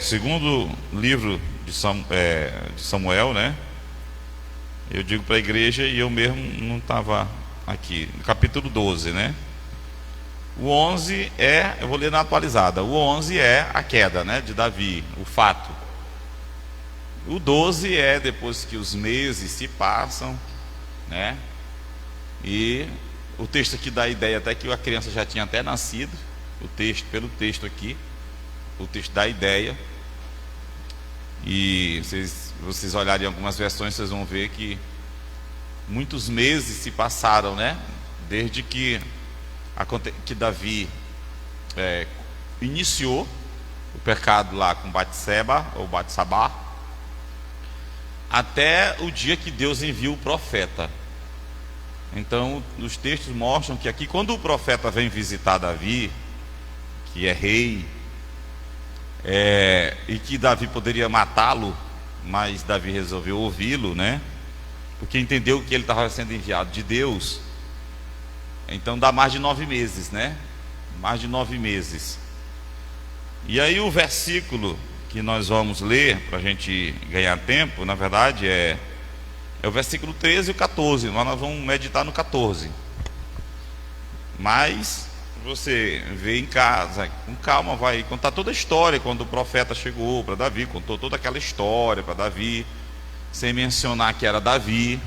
Segundo livro de Samuel, né? Eu digo para a igreja e eu mesmo não estava aqui. No capítulo 12, né? O 11 eu vou ler na atualizada. O 11 é a queda, né, de Davi, o fato. O 12 é depois que os meses se passam, né? E o texto aqui dá a ideia até que a criança já tinha até nascido. O texto, pelo texto aqui, o texto dá a ideia. E vocês olharem algumas versões, vocês vão ver que muitos meses se passaram, né? Desde que Davi iniciou o pecado lá com Batseba ou Batsabá, até o dia que Deus envia o profeta. Então, os textos mostram que aqui, quando o profeta vem visitar Davi, que é rei, e que Davi poderia matá-lo, mas Davi resolveu ouvi-lo, né? Porque entendeu que ele estava sendo enviado de Deus. Então dá mais de 9 meses, né? Mais de 9 meses. E aí o versículo que nós vamos ler, para a gente ganhar tempo, na verdade é o versículo 13 e o 14. Nós vamos meditar no 14. Mas você vê em casa, com calma, vai contar toda a história. Quando o profeta chegou para Davi, contou toda aquela história para Davi, sem mencionar que era Davi,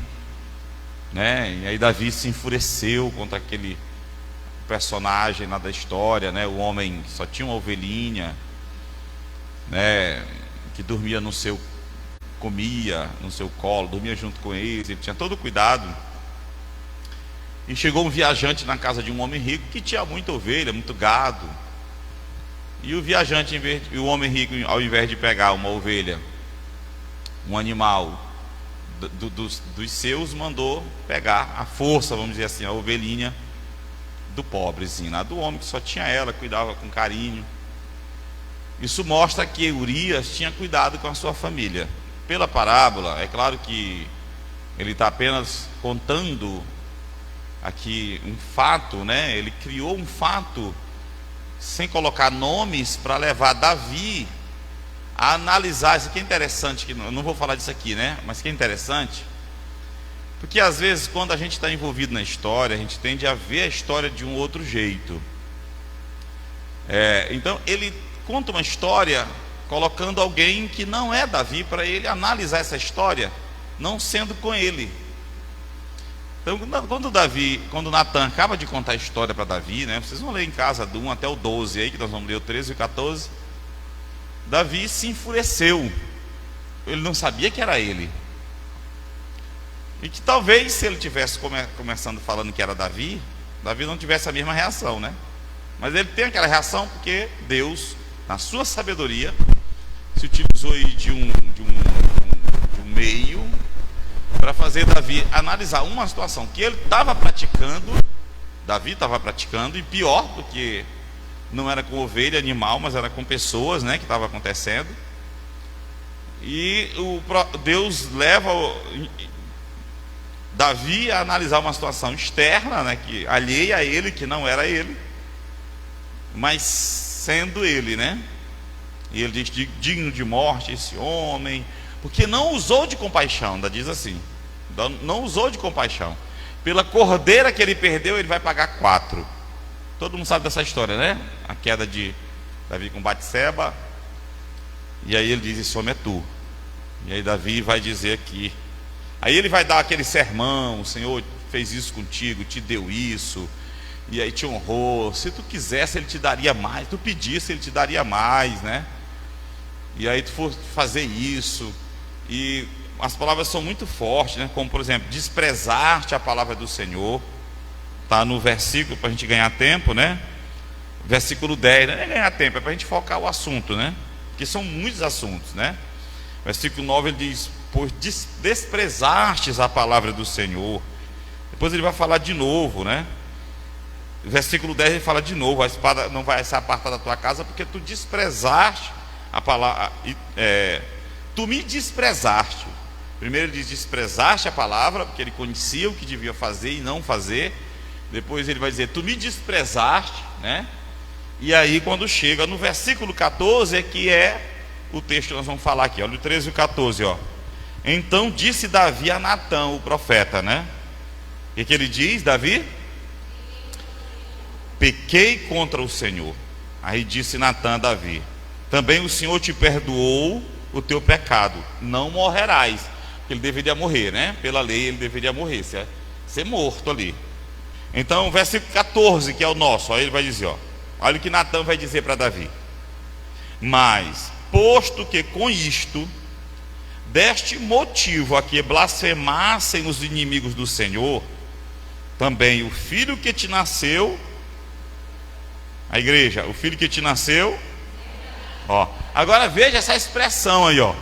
né? E aí Davi se enfureceu contra aquele personagem lá da história, né? O homem só tinha uma ovelhinha, né? Que dormia comia no seu colo, dormia junto com ele tinha todo o cuidado. E chegou um viajante na casa de um homem rico que tinha muita ovelha, muito gado. E o viajante, o homem rico, ao invés de pegar uma ovelha, um animal dos seus, mandou pegar à força, vamos dizer assim, a ovelhinha do pobrezinho, lá do homem que só tinha ela, cuidava com carinho. Isso mostra que Urias tinha cuidado com a sua família. Pela parábola, é claro que ele está apenas contando aqui um fato, né? Ele criou um fato sem colocar nomes para levar Davi a analisar. Isso aqui é interessante, que eu não vou falar disso aqui, né? Mas que é interessante, porque às vezes quando a gente está envolvido na história, a gente tende a ver a história de um outro jeito. Então ele conta uma história colocando alguém que não é Davi para ele analisar essa história, não sendo com ele. Então quando Natan acaba de contar a história para Davi, né? Vocês vão ler em casa do 1 até o 12 aí, que nós vamos ler o 13 e o 14. Davi se enfureceu. Ele não sabia que era ele. E que talvez, se ele tivesse começando falando que era Davi não tivesse a mesma reação, né? Mas ele tem aquela reação porque Deus, na sua sabedoria, se utilizou aí de um meio para fazer Davi analisar uma situação que ele estava praticando. Davi estava praticando, e pior, porque não era com ovelha, animal, mas era com pessoas, né, que estava acontecendo. E Deus leva Davi a analisar uma situação externa, né, que alheia a ele, que não era ele, mas sendo ele, né? E ele diz: digno de morte esse homem, porque não usou de compaixão. Ainda diz assim: não usou de compaixão. Pela cordeira que ele perdeu, ele vai pagar 4. Todo mundo sabe dessa história, né? A queda de Davi com Batseba. E aí ele diz: esse homem é tu. E aí Davi vai dizer aqui, aí ele vai dar aquele sermão: o Senhor fez isso contigo, te deu isso, e aí te honrou. Se tu quisesse, ele te daria mais. Tu pedisse, ele te daria mais, né? E aí tu for fazer isso. E as palavras são muito fortes, né? Como por exemplo, desprezar-te a palavra do Senhor. Está no versículo, para a gente ganhar tempo, né? Versículo 10, não é ganhar tempo, é para a gente focar o assunto, né? Porque são muitos assuntos, né? Versículo 9 ele diz: pois desprezastes a palavra do Senhor. Depois ele vai falar de novo, né? Versículo 10 ele fala de novo: a espada não vai ser apartada da tua casa, porque tu desprezaste a palavra, tu me desprezaste. Primeiro ele diz: desprezaste a palavra, porque ele conhecia o que devia fazer e não fazer. Depois ele vai dizer: tu me desprezaste, né? E aí quando chega no versículo 14 é que é o texto que nós vamos falar aqui, olha o 13 e o 14, ó. Então disse Davi a Natã, o profeta, né? O que ele diz, Davi? Pequei contra o Senhor. Aí disse Natã a Davi: também o Senhor te perdoou o teu pecado, não morrerás. Porque ele deveria morrer, né? Pela lei ele deveria morrer, ser morto ali. Então o versículo 14, que é o nosso, aí ele vai dizer, ó, olha o que Natã vai dizer para Davi: mas posto que com isto deste motivo a que blasfemassem os inimigos do Senhor, também o filho que te nasceu, a igreja, o filho que te nasceu, ó, agora veja essa expressão aí, ó,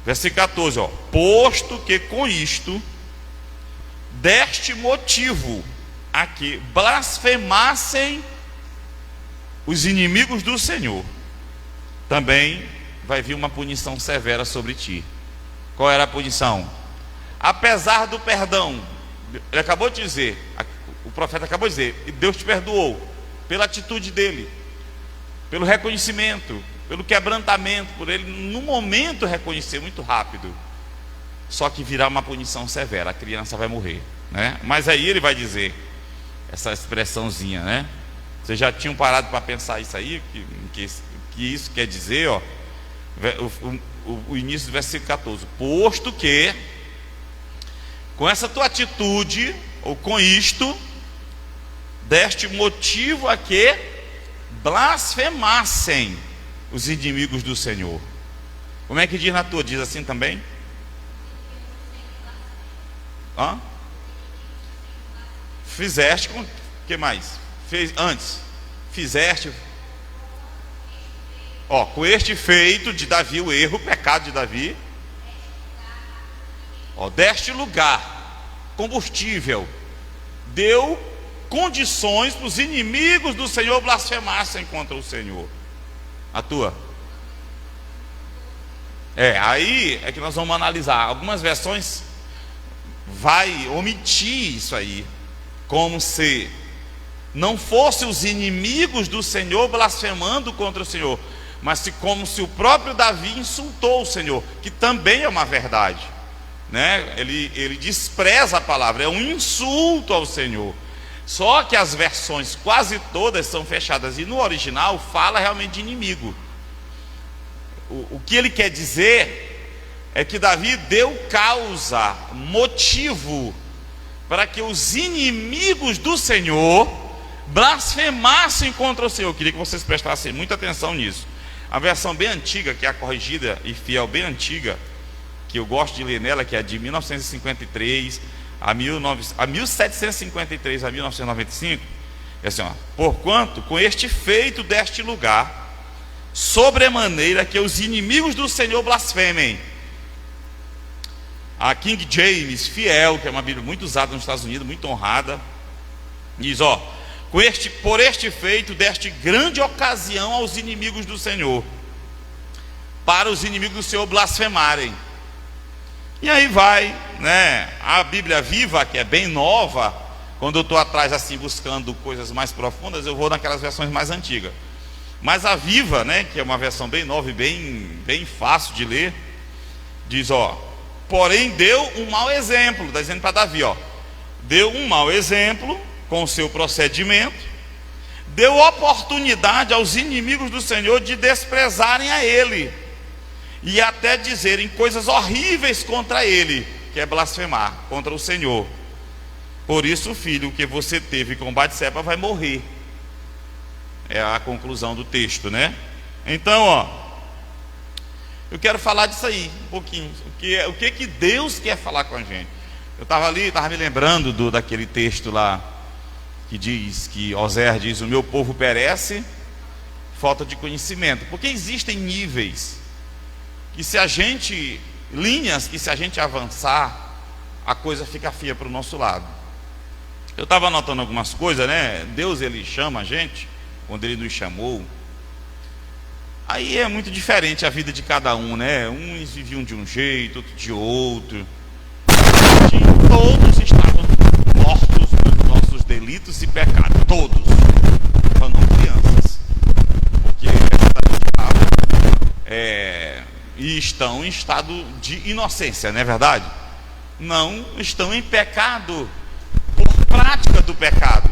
versículo 14, ó, posto que com isto deste motivo a que blasfemassem os inimigos do Senhor, também vai vir uma punição severa sobre ti. Qual era a punição? Apesar do perdão, ele acabou de dizer, o profeta acabou de dizer, e Deus te perdoou pela atitude dele, pelo reconhecimento, pelo quebrantamento, por ele no momento reconhecer muito rápido. Só que virá uma punição severa, a criança vai morrer, né? Mas aí ele vai dizer essa expressãozinha, né? Vocês já tinham parado para pensar isso aí, que isso quer dizer, ó, o início do versículo 14, posto que com essa tua atitude, ou com isto, deste motivo a que blasfemassem os inimigos do Senhor. Como é que diz na tua? Diz assim também? Hã? Fizeste com... O que mais? Fez antes. Fizeste... Ó, com este feito de Davi, o erro, o pecado de Davi, ó, deste lugar, combustível, deu condições para os inimigos do Senhor blasfemassem contra o Senhor. A tua? Aí é que nós vamos analisar. Algumas versões vai omitir isso aí, como se não fossem os inimigos do Senhor blasfemando contra o Senhor, mas como se o próprio Davi insultou o Senhor, que também é uma verdade, né? Ele despreza a palavra, é um insulto ao Senhor. Só que as versões quase todas são fechadas, e no original fala realmente de inimigo. O que ele quer dizer é que Davi deu causa, motivo, para que os inimigos do Senhor blasfemassem contra o Senhor. Eu queria que vocês prestassem muita atenção nisso. A versão bem antiga, que é a corrigida e fiel, bem antiga, que eu gosto de ler nela, que é de 1953 a 1753 a 1995, é assim, ó: porquanto com este feito deste lugar, sobremaneira que os inimigos do Senhor blasfemem. A King James fiel, que é uma Bíblia muito usada nos Estados Unidos, muito honrada, diz, ó: por este feito deste grande ocasião aos inimigos do Senhor, para os inimigos do Senhor blasfemarem. E aí vai, né? A Bíblia Viva, que é bem nova, quando eu estou atrás assim buscando coisas mais profundas, eu vou naquelas versões mais antigas. Mas a Viva, né, que é uma versão bem nova e bem fácil de ler, diz, ó: porém deu um mau exemplo, está dizendo para Davi, ó, deu um mau exemplo com o seu procedimento, deu oportunidade aos inimigos do Senhor de desprezarem a ele, e até dizerem coisas horríveis contra ele, que é blasfemar contra o Senhor. Por isso o filho que você teve com Batseba vai morrer. É a conclusão do texto, né? Então, ó, eu quero falar disso aí um pouquinho. O que Deus quer falar com a gente? Eu estava me lembrando daquele texto lá, que diz, que Oséias diz: o meu povo perece, falta de conhecimento. Porque existem níveis que linhas que se a gente avançar, a coisa fica feia para o nosso lado. Eu estava anotando algumas coisas, né? Deus, ele chama a gente, quando ele nos chamou, aí é muito diferente a vida de cada um, né? Uns viviam de um jeito, outro de outro. Todos estavam mortos nos nossos delitos e pecados, todos, só não crianças. e estão em estado de inocência, não é verdade? Não estão em pecado por prática do pecado,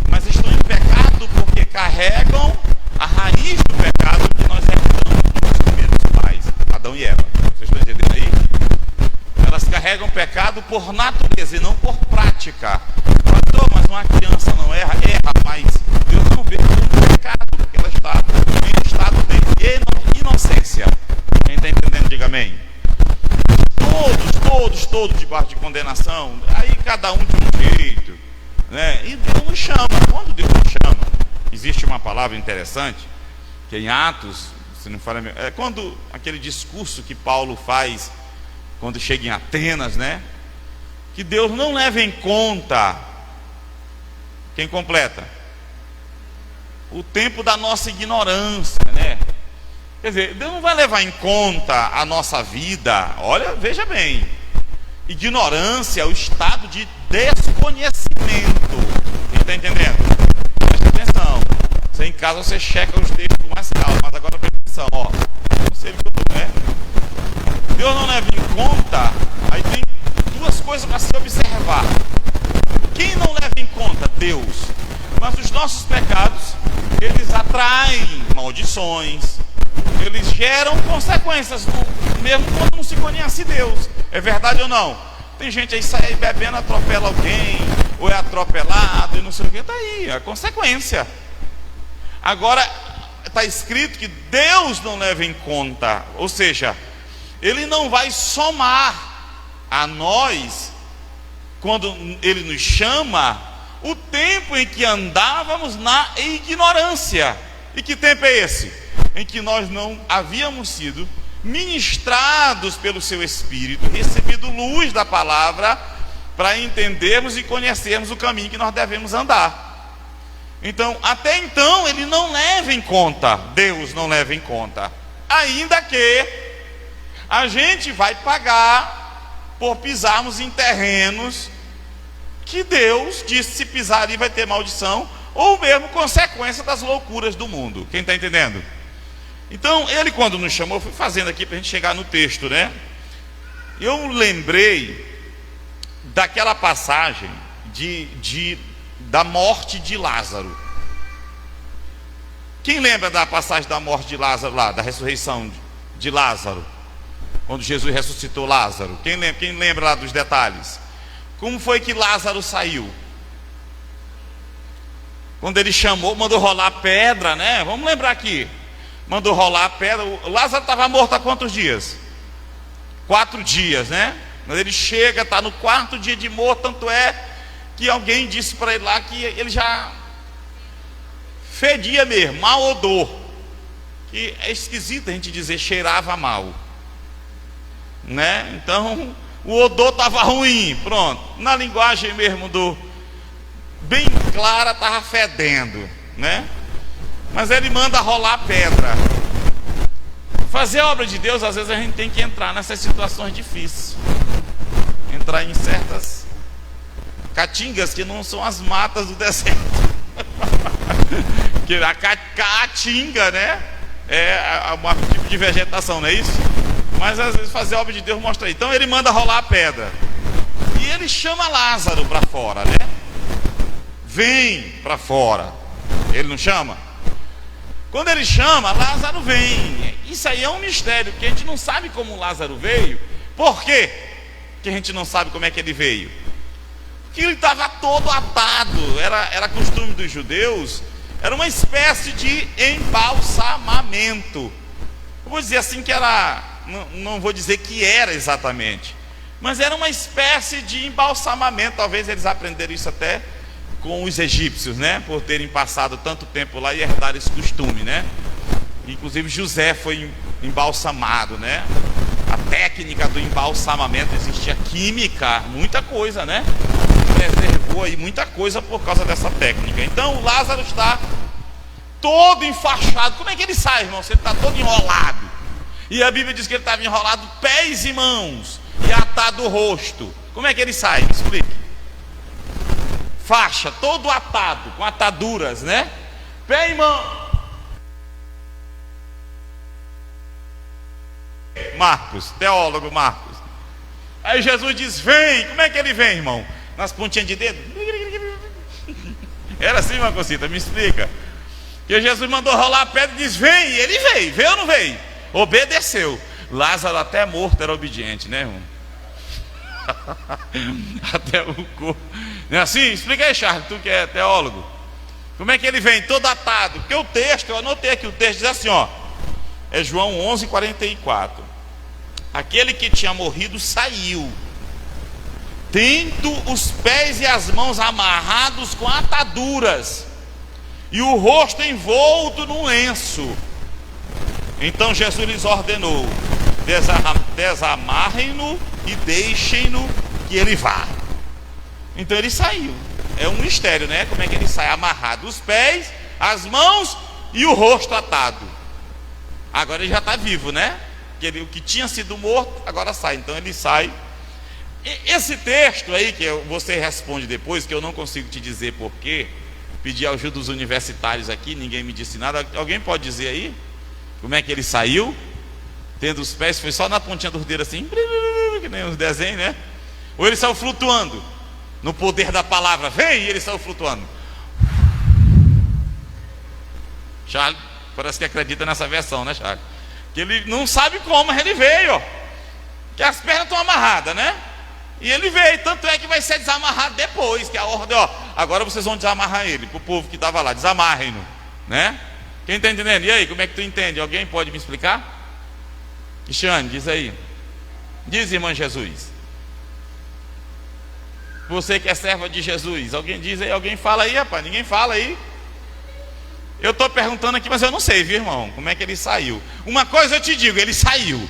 mas estão em pecado porque carregam a raiz do pecado que nós herdamos dos nossos primeiros pais, Adão e Eva. Vocês estão entendendo aí? Elas carregam pecado por natureza e não por prática. Pastor, mas uma criança não erra? Erra, mas Deus não vê como pecado, porque ela está em estado de inocência. Quem está entendendo, diga amém. Todos debaixo de condenação, aí cada um de um jeito, né? E Deus nos chama. Quando Deus nos chama, existe uma palavra interessante, que em Atos, se não fala, é quando aquele discurso que Paulo faz, quando chega em Atenas, né? Que Deus não leva em conta, quem completa? O tempo da nossa ignorância, né? Quer dizer, Deus não vai levar em conta a nossa vida. Olha, veja bem, ignorância é o estado de desconhecimento. Quem está entendendo? Presta atenção. Você em casa, você checa os textos com mais calma, mas agora presta atenção, ó. Não sei o que eu estou, né? Deus não leva em conta. Aí tem duas coisas para se observar. Quem não leva em conta? Deus. Mas os nossos pecados, eles atraem maldições, eles geram consequências, mesmo quando não se conhece Deus. É verdade ou não? Tem gente aí sai bebendo, atropela alguém, ou é atropelado e não sei o que. Está aí, a consequência. Agora, está escrito que Deus não leva em conta, ou seja, Ele não vai somar a nós, quando Ele nos chama, o tempo em que andávamos na ignorância. E que tempo é esse? Em que nós não havíamos sido ministrados pelo seu Espírito, recebido luz da palavra, para entendermos e conhecermos o caminho que nós devemos andar. Então, até então, Ele não leva em conta, Deus não leva em conta, ainda que a gente vai pagar por pisarmos em terrenos que Deus disse, se pisar ali vai ter maldição, ou mesmo consequência das loucuras do mundo. Quem está entendendo? Então, Ele quando nos chamou, fui fazendo aqui para a gente chegar no texto, né? Eu lembrei daquela passagem da morte de Lázaro. Quem lembra da passagem da morte de Lázaro lá, da ressurreição de Lázaro? Quando Jesus ressuscitou Lázaro. Quem lembra lá dos detalhes? Como foi que Lázaro saiu? Quando ele chamou, mandou rolar pedra, né? Vamos lembrar aqui. Mandou rolar pedra. O Lázaro estava morto há quantos dias? 4 dias, né? Quando ele chega, está no 4º dia de morto. Tanto é que alguém disse para ele lá que ele já fedia mesmo, mau odor. Que é esquisito a gente dizer cheirava mal, né? Então o odor estava ruim, pronto. Na linguagem mesmo bem clara, estava fedendo, né? Mas ele manda rolar pedra. Fazer a obra de Deus, às vezes a gente tem que entrar nessas situações difíceis, entrar em certas caatingas que não são as matas do deserto. Que a caatinga, né? É um tipo de vegetação, não é isso? Mas às vezes fazer a obra de Deus mostra aí. Então ele manda rolar a pedra. E ele chama Lázaro para fora, né? Vem para fora. Ele não chama? Quando ele chama, Lázaro vem. Isso aí é um mistério, porque a gente não sabe como Lázaro veio. Por quê que a gente não sabe como é que ele veio? Porque ele estava todo atado. Era costume dos judeus. Era uma espécie de embalsamamento. Eu vou dizer assim que era... Não vou dizer que era exatamente, mas era uma espécie de embalsamamento. Talvez eles aprenderam isso até com os egípcios, né? Por terem passado tanto tempo lá e herdaram esse costume, né? Inclusive José foi embalsamado, né? A técnica do embalsamamento, existia química, muita coisa, né? Preservou aí muita coisa por causa dessa técnica. Então o Lázaro está todo enfaixado. Como é que ele sai, irmão? Você está todo enrolado. E a Bíblia diz que ele estava enrolado pés e mãos e atado o rosto. Como é que ele sai? Me explique. Faixa, todo atado, com ataduras, né? Pé e mão. Marcos, teólogo Marcos. Aí Jesus diz: vem. Como é que ele vem, irmão? Nas pontinhas de dedo? Era assim, Marcosita, me explica. Que Jesus mandou rolar a pedra e diz: vem. E ele veio ou não veio? Obedeceu. Lázaro, até morto, era obediente, né, irmão? Até o corpo. Não é assim? Explica aí, Charles, tu que é teólogo. Como é que ele vem? Todo atado. Porque o texto, eu anotei aqui, o texto diz assim, ó. É João 11:44. Aquele que tinha morrido saiu, tendo os pés e as mãos amarrados com ataduras, e o rosto envolto num lenço. Então Jesus lhes ordenou: desamarrem-no e deixem-no que ele vá. Então ele saiu. É um mistério, né? Como é que ele sai? Amarrado os pés, as mãos e o rosto atado. Agora ele já está vivo, né? O que tinha sido morto agora sai. Então ele sai. Esse texto aí, que você responde depois, que eu não consigo te dizer porquê, pedi ajuda dos universitários aqui, ninguém me disse nada. Alguém pode dizer aí? Como é que ele saiu? Tendo os pés, foi só na pontinha do dedo assim, que nem os desenhos, né? Ou ele saiu flutuando no poder da palavra, vem, e ele saiu flutuando. Charles parece que acredita nessa versão, né, Charles? Que ele não sabe como, mas ele veio, ó. Que as pernas estão amarradas, né? E ele veio, tanto é que vai ser desamarrado depois, que a ordem, ó, agora vocês vão desamarrar ele, para o povo que estava lá, desamarrem-no, né? Quem está entendendo? E aí, como é que tu entende? Alguém pode me explicar? Cristiane, diz aí. Diz, irmã Jesus. Você que é serva de Jesus, alguém diz aí, alguém fala aí, rapaz, ninguém fala aí. Eu estou perguntando aqui, mas eu não sei, viu, irmão, como é que ele saiu. Uma coisa eu te digo, ele saiu.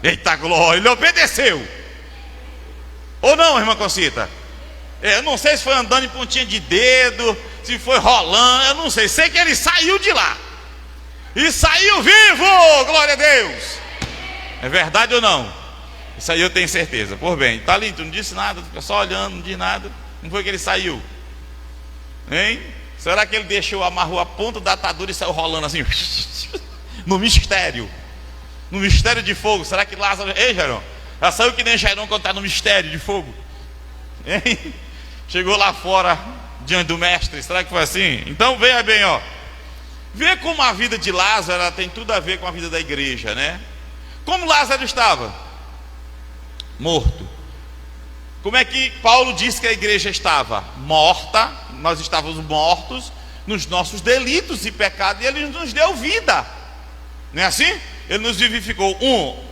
Eita glória, ele obedeceu. Ou não, irmã Concita? Eu não sei se foi andando em pontinha de dedo, se foi rolando, eu não sei. Sei que ele saiu de lá. E saiu vivo, glória a Deus. É verdade ou não? Isso aí eu tenho certeza. Por bem, tá ali, tu não disse nada, fica só olhando, não diz nada. Não foi que ele saiu? Hein? Será que ele amarrou a ponta da atadura e saiu rolando assim? No mistério. No mistério de fogo. Será que Lázaro... Ei, Jairão, já saiu que nem Jairão quando está no mistério de fogo? Hein? Chegou lá fora, diante do mestre. Será que foi assim? Então veja bem, ó. Vê como a vida de Lázaro ela tem tudo a ver com a vida da igreja, né? Como Lázaro estava? Morto. Como é que Paulo disse que a igreja estava? Morta. Nós estávamos mortos nos nossos delitos e pecados, e ele nos deu vida. Não é assim? Ele nos vivificou. 1,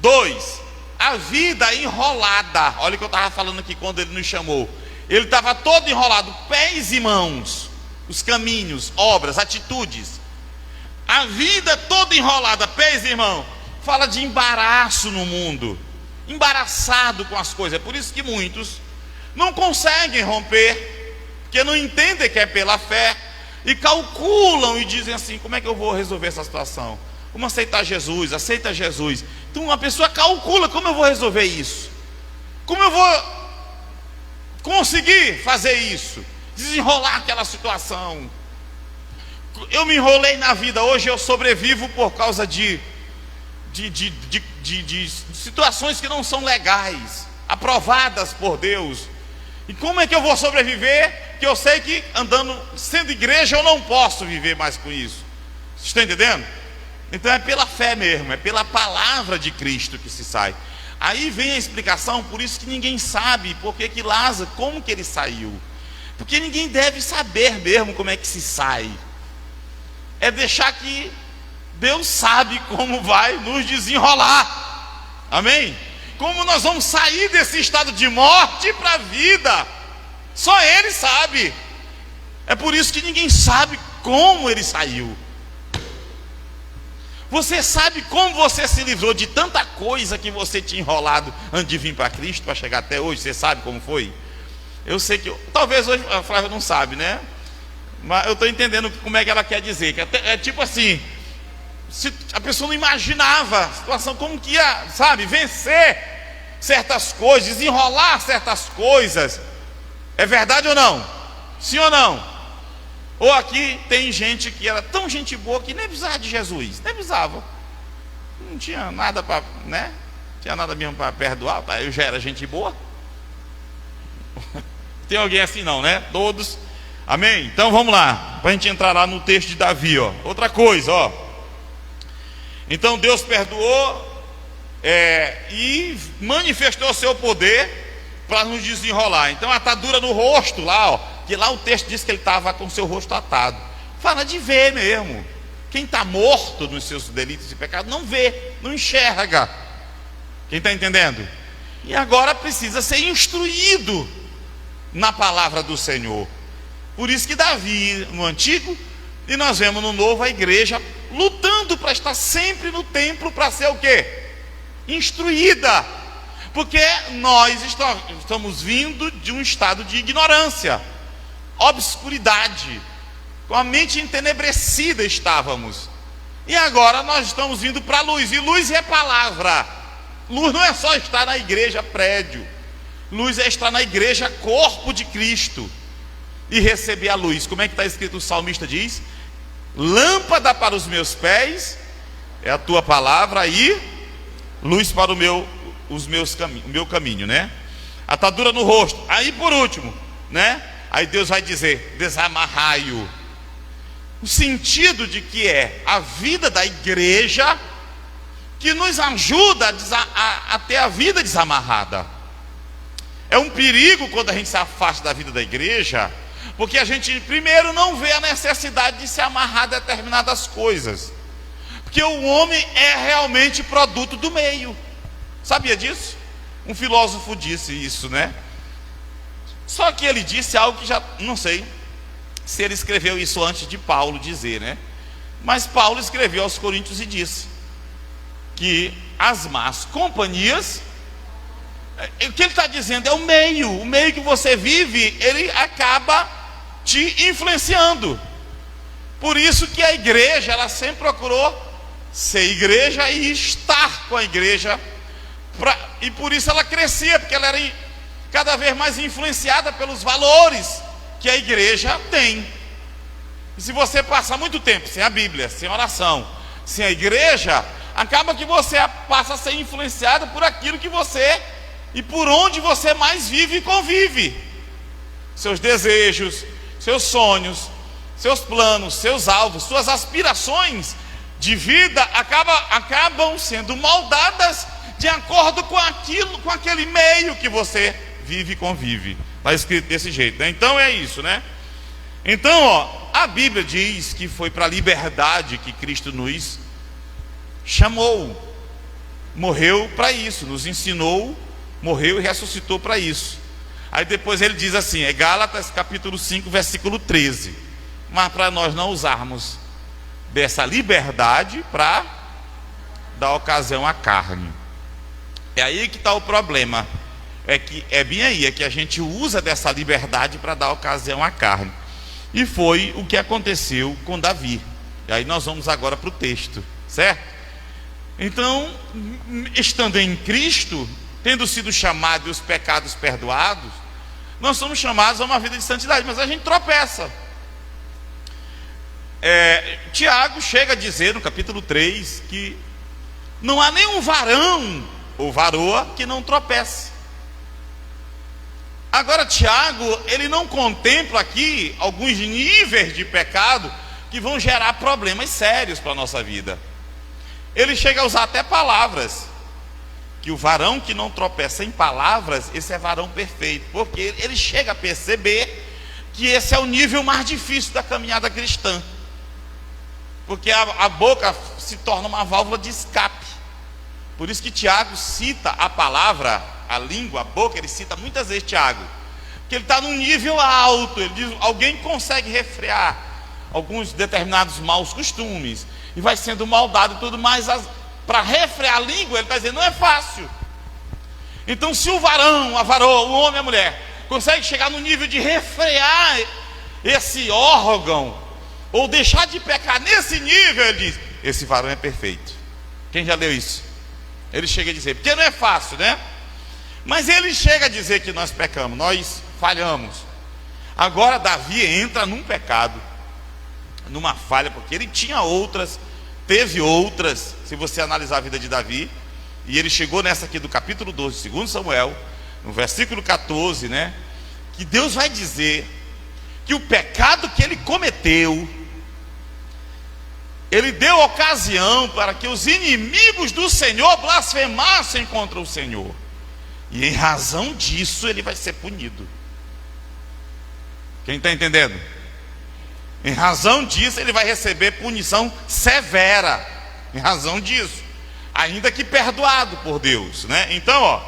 2, a vida enrolada. Olha o que eu estava falando aqui quando ele nos chamou. Ele estava todo enrolado, pés e mãos, os caminhos, obras, atitudes. A vida toda enrolada, pés e mãos, fala de embaraço no mundo, embaraçado com as coisas. É por isso que muitos não conseguem romper, porque não entendem que é pela fé, e calculam e dizem assim: como é que eu vou resolver essa situação? Como aceitar Jesus? Aceita Jesus. Então uma pessoa calcula: como eu vou resolver isso? Como eu vou conseguir fazer isso? Desenrolar aquela situação. Eu me enrolei na vida, hoje eu sobrevivo por causa de situações que não são legais, aprovadas por Deus. E como é que eu vou sobreviver? Que eu sei que andando, sendo igreja, eu não posso viver mais com isso. Vocês estão entendendo? Então é pela fé mesmo, é pela palavra de Cristo que se sai. Aí vem a explicação, por isso que ninguém sabe porque que Lázaro, como que ele saiu. Porque ninguém deve saber mesmo como é que se sai. É deixar que Deus sabe como vai nos desenrolar. Amém? Como nós vamos sair desse estado de morte para a vida. Só Ele sabe. É por isso que ninguém sabe como ele saiu. Você sabe como você se livrou de tanta coisa que você tinha enrolado antes de vir para Cristo, para chegar até hoje? Você sabe como foi? Eu sei que, talvez hoje a Flávia não sabe, né? Mas eu estou entendendo como é que ela quer dizer. Que é tipo assim, se a pessoa não imaginava a situação, como que ia, sabe, vencer certas coisas, desenrolar certas coisas. É verdade ou não? Sim ou não? Ou aqui tem gente que era tão gente boa que nem precisava de Jesus, nem precisava. Não tinha nada para, né? Não tinha nada mesmo para perdoar. Eu já era gente boa. Tem alguém assim não, né? Todos. Amém? Então vamos lá, para a gente entrar lá no texto de Davi, ó. Outra coisa, ó. Então Deus perdoou e manifestou o seu poder para nos desenrolar. Então a atadura no rosto lá, ó, que lá o texto diz que ele estava com o seu rosto atado. Fala de ver mesmo. Quem está morto nos seus delitos e pecados não vê, não enxerga. Quem está entendendo? E agora precisa ser instruído na palavra do Senhor. Por isso que Davi no Antigo, e nós vemos no Novo a igreja lutando para estar sempre no templo, para ser o quê? Instruída. Porque nós estamos vindo de um estado de ignorância, obscuridade, com a mente entenebrecida estávamos. E agora nós estamos vindo para a luz, e luz é palavra. Luz não é só estar na igreja prédio, luz é estar na igreja corpo de Cristo e receber a luz. Como é que está escrito? O salmista diz: lâmpada para os meus pés é a tua palavra e luz para o meu caminho, né? Atadura no rosto. Aí por último, né? Aí Deus vai dizer: desamarrai-o. O sentido de que é a vida da igreja que nos ajuda a ter a vida desamarrada. É um perigo quando a gente se afasta da vida da igreja, porque a gente primeiro não vê a necessidade de se amarrar a determinadas coisas, porque o homem é realmente produto do meio. Sabia disso? Um filósofo disse isso, né? Só que ele disse algo que já não sei se ele escreveu isso antes de Paulo dizer, né? Mas Paulo escreveu aos Coríntios e disse que as más companhias, o que ele está dizendo é o meio que você vive, ele acaba te influenciando. Por isso que a igreja, ela sempre procurou ser igreja e estar com a igreja, e por isso ela crescia, porque ela era cada vez mais influenciada pelos valores que a igreja tem. E se você passar muito tempo sem a Bíblia, sem oração, sem a igreja, acaba que você passa a ser influenciado por aquilo que você e por onde você mais vive e convive. Seus desejos, seus sonhos, seus planos, seus alvos, suas aspirações de vida acabam sendo moldadas de acordo com aquele meio que você vive e convive. Está escrito desse jeito, né? Então é isso, né? Então, ó, a Bíblia diz que foi para a liberdade que Cristo nos chamou, morreu para isso, nos ensinou, morreu e ressuscitou para isso. Aí depois ele diz assim, é Gálatas capítulo 5, versículo 13, mas para nós não usarmos dessa liberdade para dar ocasião à carne. É aí que está o problema. É bem aí, é que a gente usa dessa liberdade para dar ocasião à carne. E foi o que aconteceu com Davi. E aí nós vamos agora para o texto, certo? Então, estando em Cristo, tendo sido chamado e os pecados perdoados, nós somos chamados a uma vida de santidade, mas a gente tropeça. Tiago chega a dizer no capítulo 3 que não há nenhum varão ou varoa que não tropece. Agora Tiago, ele não contempla aqui alguns níveis de pecado que vão gerar problemas sérios para a nossa vida. Ele chega a usar até palavras, que o varão que não tropeça em palavras, esse é varão perfeito, porque ele chega a perceber que esse é o nível mais difícil da caminhada cristã, porque a boca se torna uma válvula de escape. Por isso que Tiago cita a palavra, a língua, a boca, ele cita muitas vezes Tiago, porque ele está num nível alto. Ele diz, alguém consegue refrear alguns determinados maus costumes, e vai sendo moldado e tudo mais, para refrear a língua, ele está dizendo, não é fácil. Então se o varão, a varoa, o homem, a mulher, consegue chegar no nível de refrear esse órgão, ou deixar de pecar nesse nível, ele diz, esse varão é perfeito. Quem já leu isso? Ele chega a dizer, porque não é fácil, né? Mas ele chega a dizer que nós pecamos, nós falhamos. Agora Davi entra num pecado, numa falha, porque ele tinha outras teve outras, se você analisar a vida de Davi, e ele chegou nessa aqui do capítulo 12 de 2 Samuel, no versículo 14, né? Que Deus vai dizer que o pecado que ele cometeu, ele deu ocasião para que os inimigos do Senhor blasfemassem contra o Senhor. E em razão disso ele vai ser punido. Quem está entendendo? Em razão disso ele vai receber punição severa. Em razão disso. Ainda que perdoado por Deus, né? Então, ó,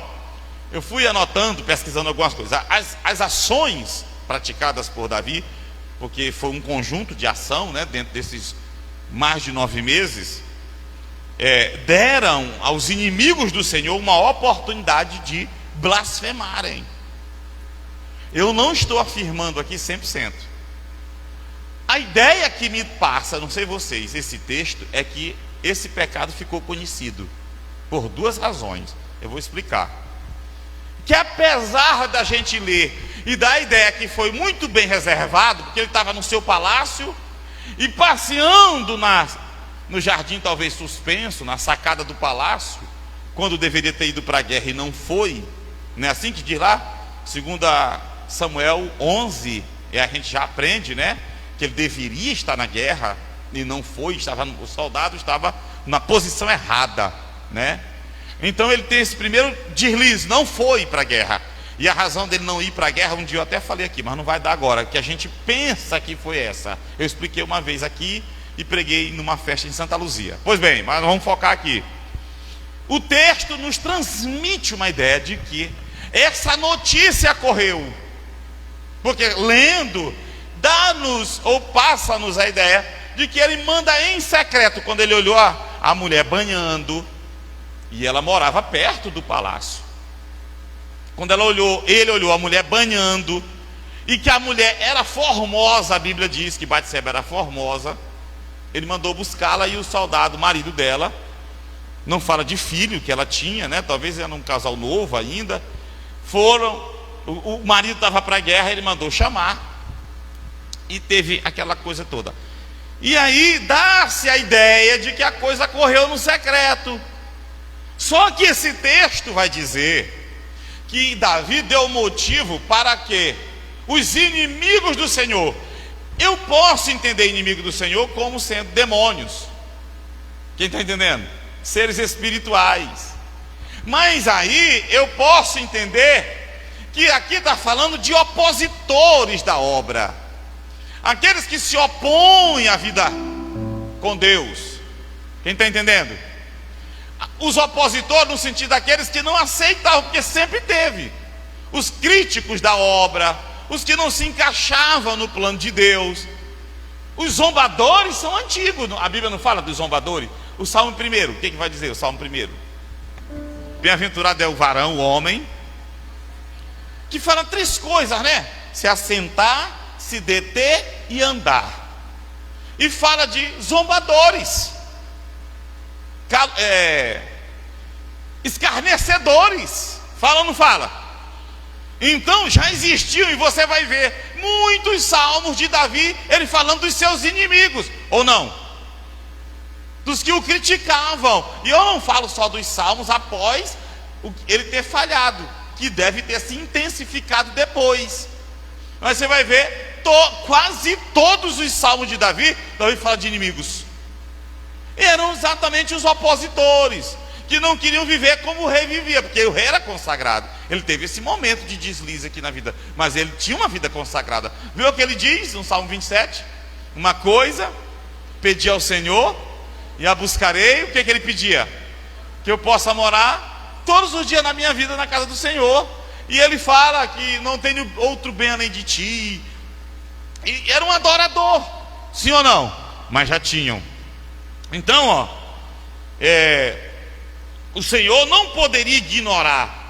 eu fui anotando, pesquisando algumas coisas. As ações praticadas por Davi, porque foi um conjunto de ação, né, dentro desses mais de 9 meses, deram aos inimigos do Senhor uma oportunidade de blasfemarem. Eu não estou afirmando aqui 100%. A ideia que me passa, não sei vocês, esse texto, é que esse pecado ficou conhecido por 2 razões. Eu vou explicar. Que apesar da gente ler e da ideia que foi muito bem reservado, porque ele estava no seu palácio e passeando no jardim, talvez suspenso, na sacada do palácio, quando deveria ter ido para a guerra e não foi, não é assim que diz lá? 2 Samuel 11, a gente já aprende, né? Que ele deveria estar na guerra e não foi, o soldado estava na posição errada, né? Então ele tem esse primeiro deslize, não foi para a guerra. E a razão dele não ir para a guerra, um dia eu até falei aqui, mas não vai dar agora, que a gente pensa que foi essa. Eu expliquei uma vez aqui e preguei numa festa em Santa Luzia. Pois bem, mas vamos focar aqui. O texto nos transmite uma ideia de que essa notícia ocorreu, porque lendo, dá-nos ou passa-nos a ideia de que ele manda em secreto, quando ele olhou a mulher banhando, e ela morava perto do palácio. Quando ele olhou a mulher banhando, e que a mulher era formosa, a Bíblia diz que Batseba era formosa, ele mandou buscá-la, e o soldado, marido dela, não fala de filho que ela tinha, né? Talvez era um casal novo ainda, o marido estava para a guerra, ele mandou chamar, e teve aquela coisa toda. E aí dá-se a ideia de que a coisa correu no secreto. Só que esse texto vai dizer que Davi deu motivo para que os inimigos do Senhor, eu posso entender inimigo do Senhor como sendo demônios, quem está entendendo? Seres espirituais. Mas aí eu posso entender que aqui está falando de opositores da obra, aqueles que se opõem à vida com Deus. Quem está entendendo? Os opositores no sentido daqueles que não aceitavam, porque sempre teve os críticos da obra, os que não se encaixavam no plano de Deus. Os zombadores são antigos. A Bíblia não fala dos zombadores? O Salmo 1, o que vai dizer o Salmo 1? Bem-aventurado é o varão, o homem, que fala 3 coisas, né? Se assentar, se deter e andar. E fala de zombadores, escarnecedores. Fala ou não fala? Então já existiu, e você vai ver muitos salmos de Davi, ele falando dos seus inimigos, ou não? Dos que o criticavam. E eu não falo só dos salmos após ele ter falhado, que deve ter se intensificado depois. Mas você vai ver quase todos os salmos de Davi fala de inimigos. Eram exatamente os opositores, que não queriam viver como o rei vivia, porque o rei era consagrado. Ele teve esse momento de deslize aqui na vida, mas ele tinha uma vida consagrada. Viu o que ele diz no Salmo 27? Uma coisa pedi ao Senhor e a buscarei. O que ele pedia? Que eu possa morar todos os dias na minha vida na casa do Senhor. E ele fala que não tenho outro bem além de ti. E era um adorador, sim ou não? Mas já tinham. Então, ó, o Senhor não poderia ignorar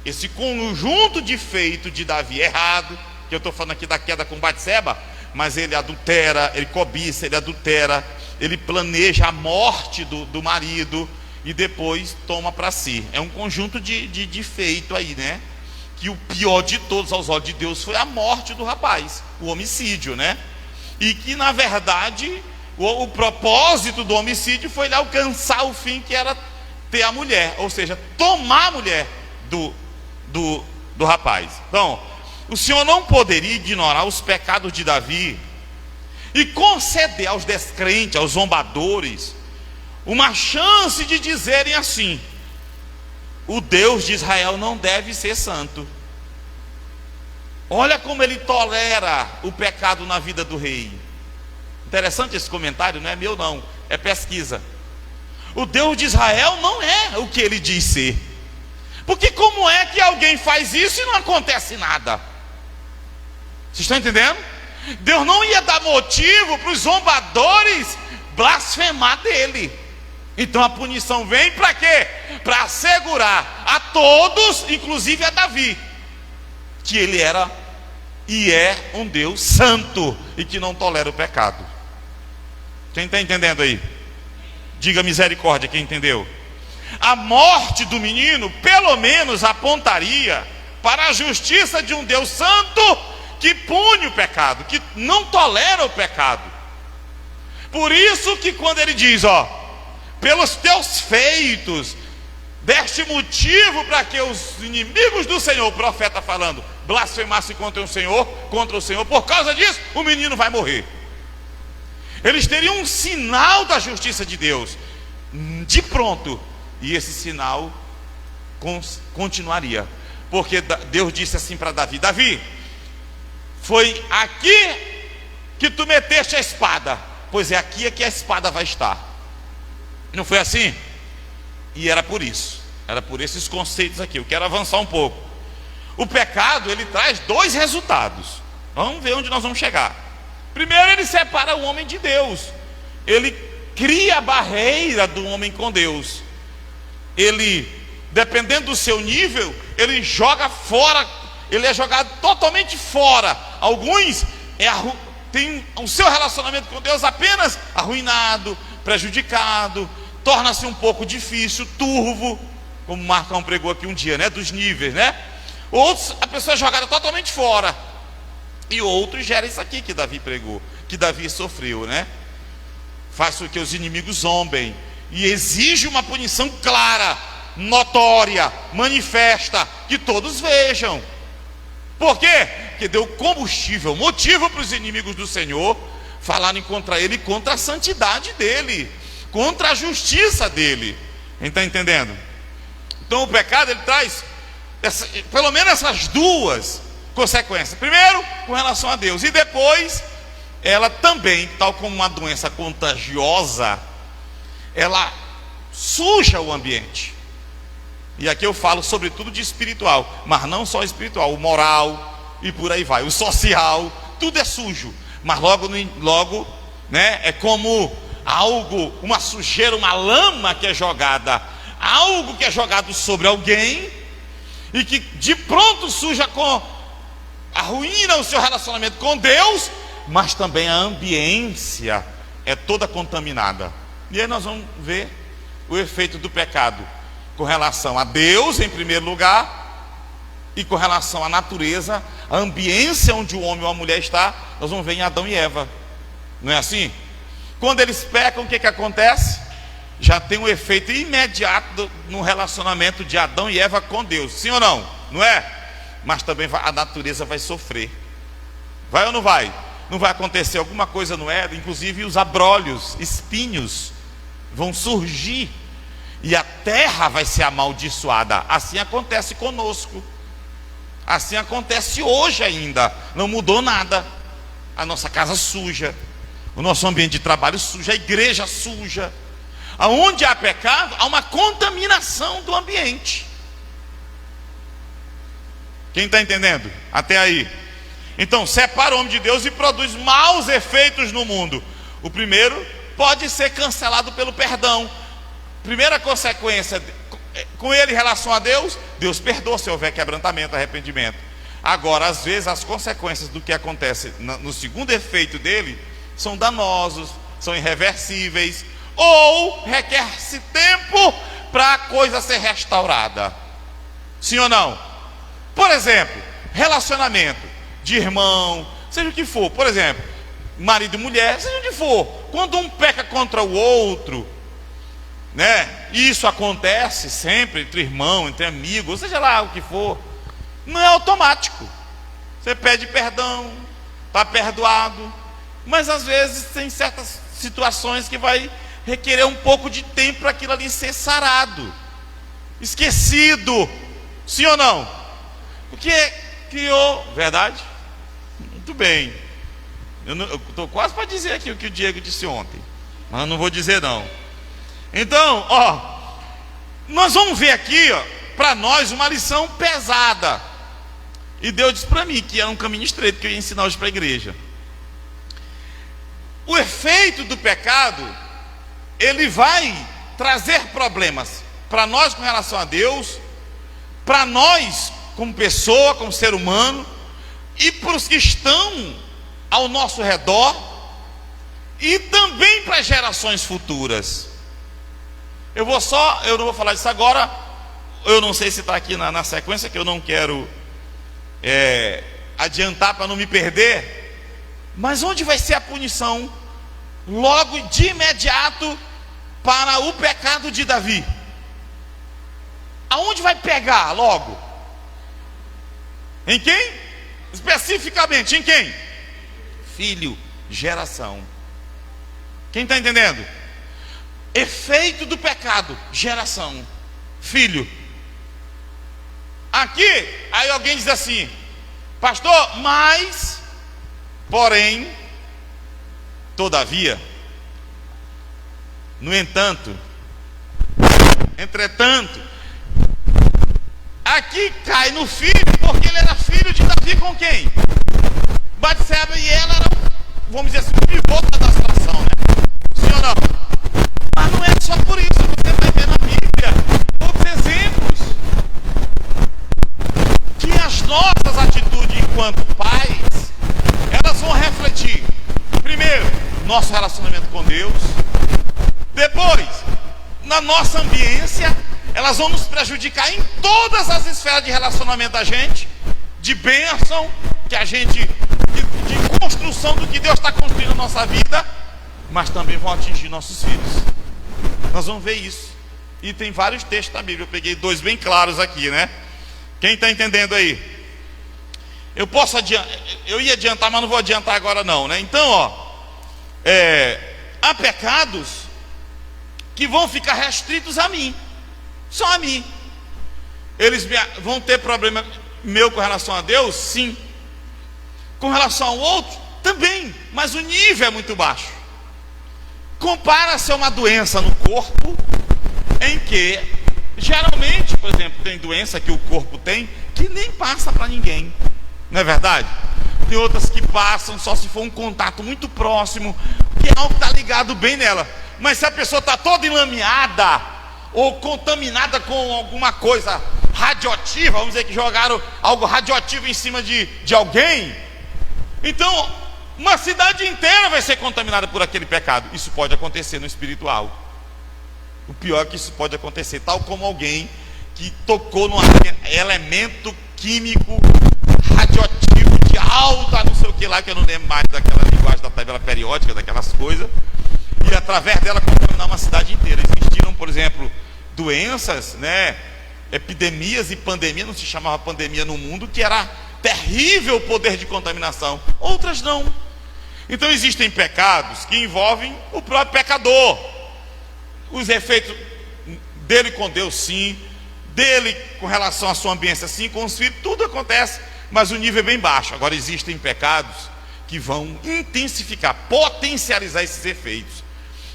esse conjunto de feito de Davi errado, que eu estou falando aqui da queda com Batseba, mas ele adultera, ele cobiça, ele adultera, ele planeja a morte do marido e depois toma para si. É um conjunto de feito aí, né? Que o pior de todos aos olhos de Deus foi a morte do rapaz, o homicídio, né? E que na verdade O propósito do homicídio foi ele alcançar o fim, que era ter a mulher, ou seja, tomar a mulher do rapaz. Então, o Senhor não poderia ignorar os pecados de Davi e conceder aos descrentes, aos zombadores, uma chance de dizerem assim: o Deus de Israel não deve ser santo. Olha como ele tolera o pecado na vida do rei. Interessante esse comentário, não é meu não, é pesquisa. O Deus de Israel não é o que ele diz ser. Porque como é que alguém faz isso e não acontece nada? Vocês estão entendendo? Deus não ia dar motivo para os zombadores blasfemar dele. Então a punição vem para quê? Para assegurar a todos, inclusive a Davi, que ele era e é um Deus santo e que não tolera o pecado. Quem está entendendo aí? Diga misericórdia, quem entendeu? A morte do menino pelo menos apontaria para a justiça de um Deus santo que pune o pecado, que não tolera o pecado. Por isso que quando ele diz, pelos teus feitos deste motivo para que os inimigos do Senhor, o profeta falando, blasfemassem contra o Senhor, por causa disso o menino vai morrer. Eles teriam um sinal da justiça de Deus de pronto, e esse sinal continuaria, porque Deus disse assim para Davi: Davi, foi aqui que tu meteste a espada, pois é aqui que a espada vai estar. Não foi assim? E era por isso, era por esses conceitos aqui. Eu quero avançar um pouco. O pecado, ele traz dois resultados. Vamos ver onde nós vamos chegar. Primeiro, ele separa o homem de Deus. Ele cria a barreira do homem com Deus. Ele, dependendo do seu nível, ele joga fora, ele é jogado totalmente fora. Alguns têm o seu relacionamento com Deus apenas arruinado, prejudicado, torna-se um pouco difícil, turvo, como o Marcão pregou aqui um dia, né? Dos níveis, né? Outros, a pessoa é jogada totalmente fora. E outros gera isso aqui que Davi pregou, que Davi sofreu, né? Faz com que os inimigos zombem e exige uma punição clara, notória, manifesta, que todos vejam. Por quê? Porque deu combustível, motivo para os inimigos do Senhor falarem contra ele, contra a santidade dele, contra a justiça dele. Quem está entendendo? Então o pecado, ele traz pelo menos essas duas consequências. Primeiro, com relação a Deus, e depois ela também, tal como uma doença contagiosa, ela suja o ambiente. E aqui eu falo sobretudo de espiritual, mas não só espiritual, o moral e por aí vai, o social, tudo é sujo. Mas logo, né, é como algo, uma sujeira, uma lama que é jogada, algo que é jogado sobre alguém e que de pronto suja, arruína o seu relacionamento com Deus, mas também a ambiência é toda contaminada. E aí nós vamos ver o efeito do pecado com relação a Deus em primeiro lugar, e com relação à natureza, a ambiência onde o homem ou a mulher está. Nós vamos ver em Adão e Eva, não é assim? Quando eles pecam, o que acontece? Já tem um efeito imediato no relacionamento de Adão e Eva com Deus, sim ou não? Não é? Mas também a natureza vai sofrer. Vai ou não vai? Não vai acontecer alguma coisa no Éden? Inclusive os abrolhos, espinhos vão surgir e a terra vai ser amaldiçoada. Assim acontece conosco. Assim acontece hoje ainda. Não mudou nada. A nossa casa suja, o nosso ambiente de trabalho suja, a igreja suja. Aonde há pecado, há uma contaminação do ambiente. Quem está entendendo? Até aí. Então, separa o homem de Deus e produz maus efeitos no mundo. O primeiro pode ser cancelado pelo perdão. Primeira consequência, com ele em relação a Deus, Deus perdoa se houver quebrantamento, arrependimento. Agora, às vezes, as consequências do que acontece no segundo efeito dele são danosos, são irreversíveis, ou requer-se tempo para a coisa ser restaurada. Sim ou não? Por exemplo, relacionamento de irmão, seja o que for. Por exemplo, marido e mulher, seja o que for. quando um peca contra o outro, né? E isso acontece sempre entre irmãos, entre amigos, seja lá o que for, não é automático. Você pede perdão, está perdoado, mas às vezes tem certas situações que vai requerer um pouco de tempo para aquilo ali ser sarado, esquecido, sim ou não? Porque criou, verdade? Muito bem. Eu estou quase para dizer aqui o que o Diego disse ontem, mas eu não vou dizer não. Então, nós vamos ver aqui, para nós, uma lição pesada. E Deus disse para mim que era um caminho estreito que eu ia ensinar hoje para a igreja. O efeito do pecado, ele vai trazer problemas para nós com relação a Deus, para nós como pessoa, como ser humano, e para os que estão ao nosso redor, e também para gerações futuras. Eu não vou falar disso agora. Eu não sei se está aqui na sequência, que eu não quero adiantar para não me perder. Mas onde vai ser a punição logo de imediato para o pecado de Davi? Aonde vai pegar logo? Em quem? Especificamente em quem? Filho, geração. Quem está entendendo? Efeito do pecado, geração, filho. Aqui, aí alguém diz assim: pastor, mas, porém, todavia, no entanto, entretanto, aqui cai no filho, porque ele era filho de Davi com quem? Batseba, e ela era, vamos dizer assim, o pivô da situação, né? Sim ou não? Mas não é só por isso. Você vai ver na Bíblia outros exemplos que as nossas atitudes enquanto pais, elas vão refletir, primeiro, nosso relacionamento com Deus. Depois, na nossa ambiência, elas vão nos prejudicar em todas as esferas de relacionamento da gente, de bênção, que a gente, de construção do que Deus está construindo na nossa vida, mas também vão atingir nossos filhos. Nós vamos ver isso. E tem vários textos da Bíblia. Eu peguei 2 bem claros aqui, né? Quem está entendendo aí? Eu ia adiantar, mas não vou adiantar agora não, né? Então, há pecados que vão ficar restritos a mim, só a mim. Eles vão ter problema meu com relação a Deus? Sim. Com relação ao outro? Também, mas o nível é muito baixo. Compara-se a uma doença no corpo, em que geralmente, por exemplo, tem doença que o corpo tem que nem passa para ninguém, não é verdade? Tem outras que passam só se for um contato muito próximo, que é algo que está ligado bem nela. Mas se a pessoa está toda enlameada ou contaminada com alguma coisa radioativa, vamos dizer que jogaram algo radioativo em cima de alguém, então uma cidade inteira vai ser contaminada por aquele pecado. Isso pode acontecer no espiritual. O pior é que isso pode acontecer, tal como alguém que tocou num elemento químico radioativo de alta, não sei o que lá, que eu não lembro mais daquela linguagem da tabela periódica, daquelas coisas, e através dela contaminar uma cidade inteira. Existiram, por exemplo, doenças, né, epidemias e pandemia, não se chamava pandemia no mundo, que era terrível o poder de contaminação. Outras não. Então existem pecados que envolvem o próprio pecador. Os efeitos dele com Deus, sim. Dele com relação à sua ambiência, sim. Com os filhos, tudo acontece, mas o nível é bem baixo. Agora existem pecados que vão intensificar, potencializar esses efeitos.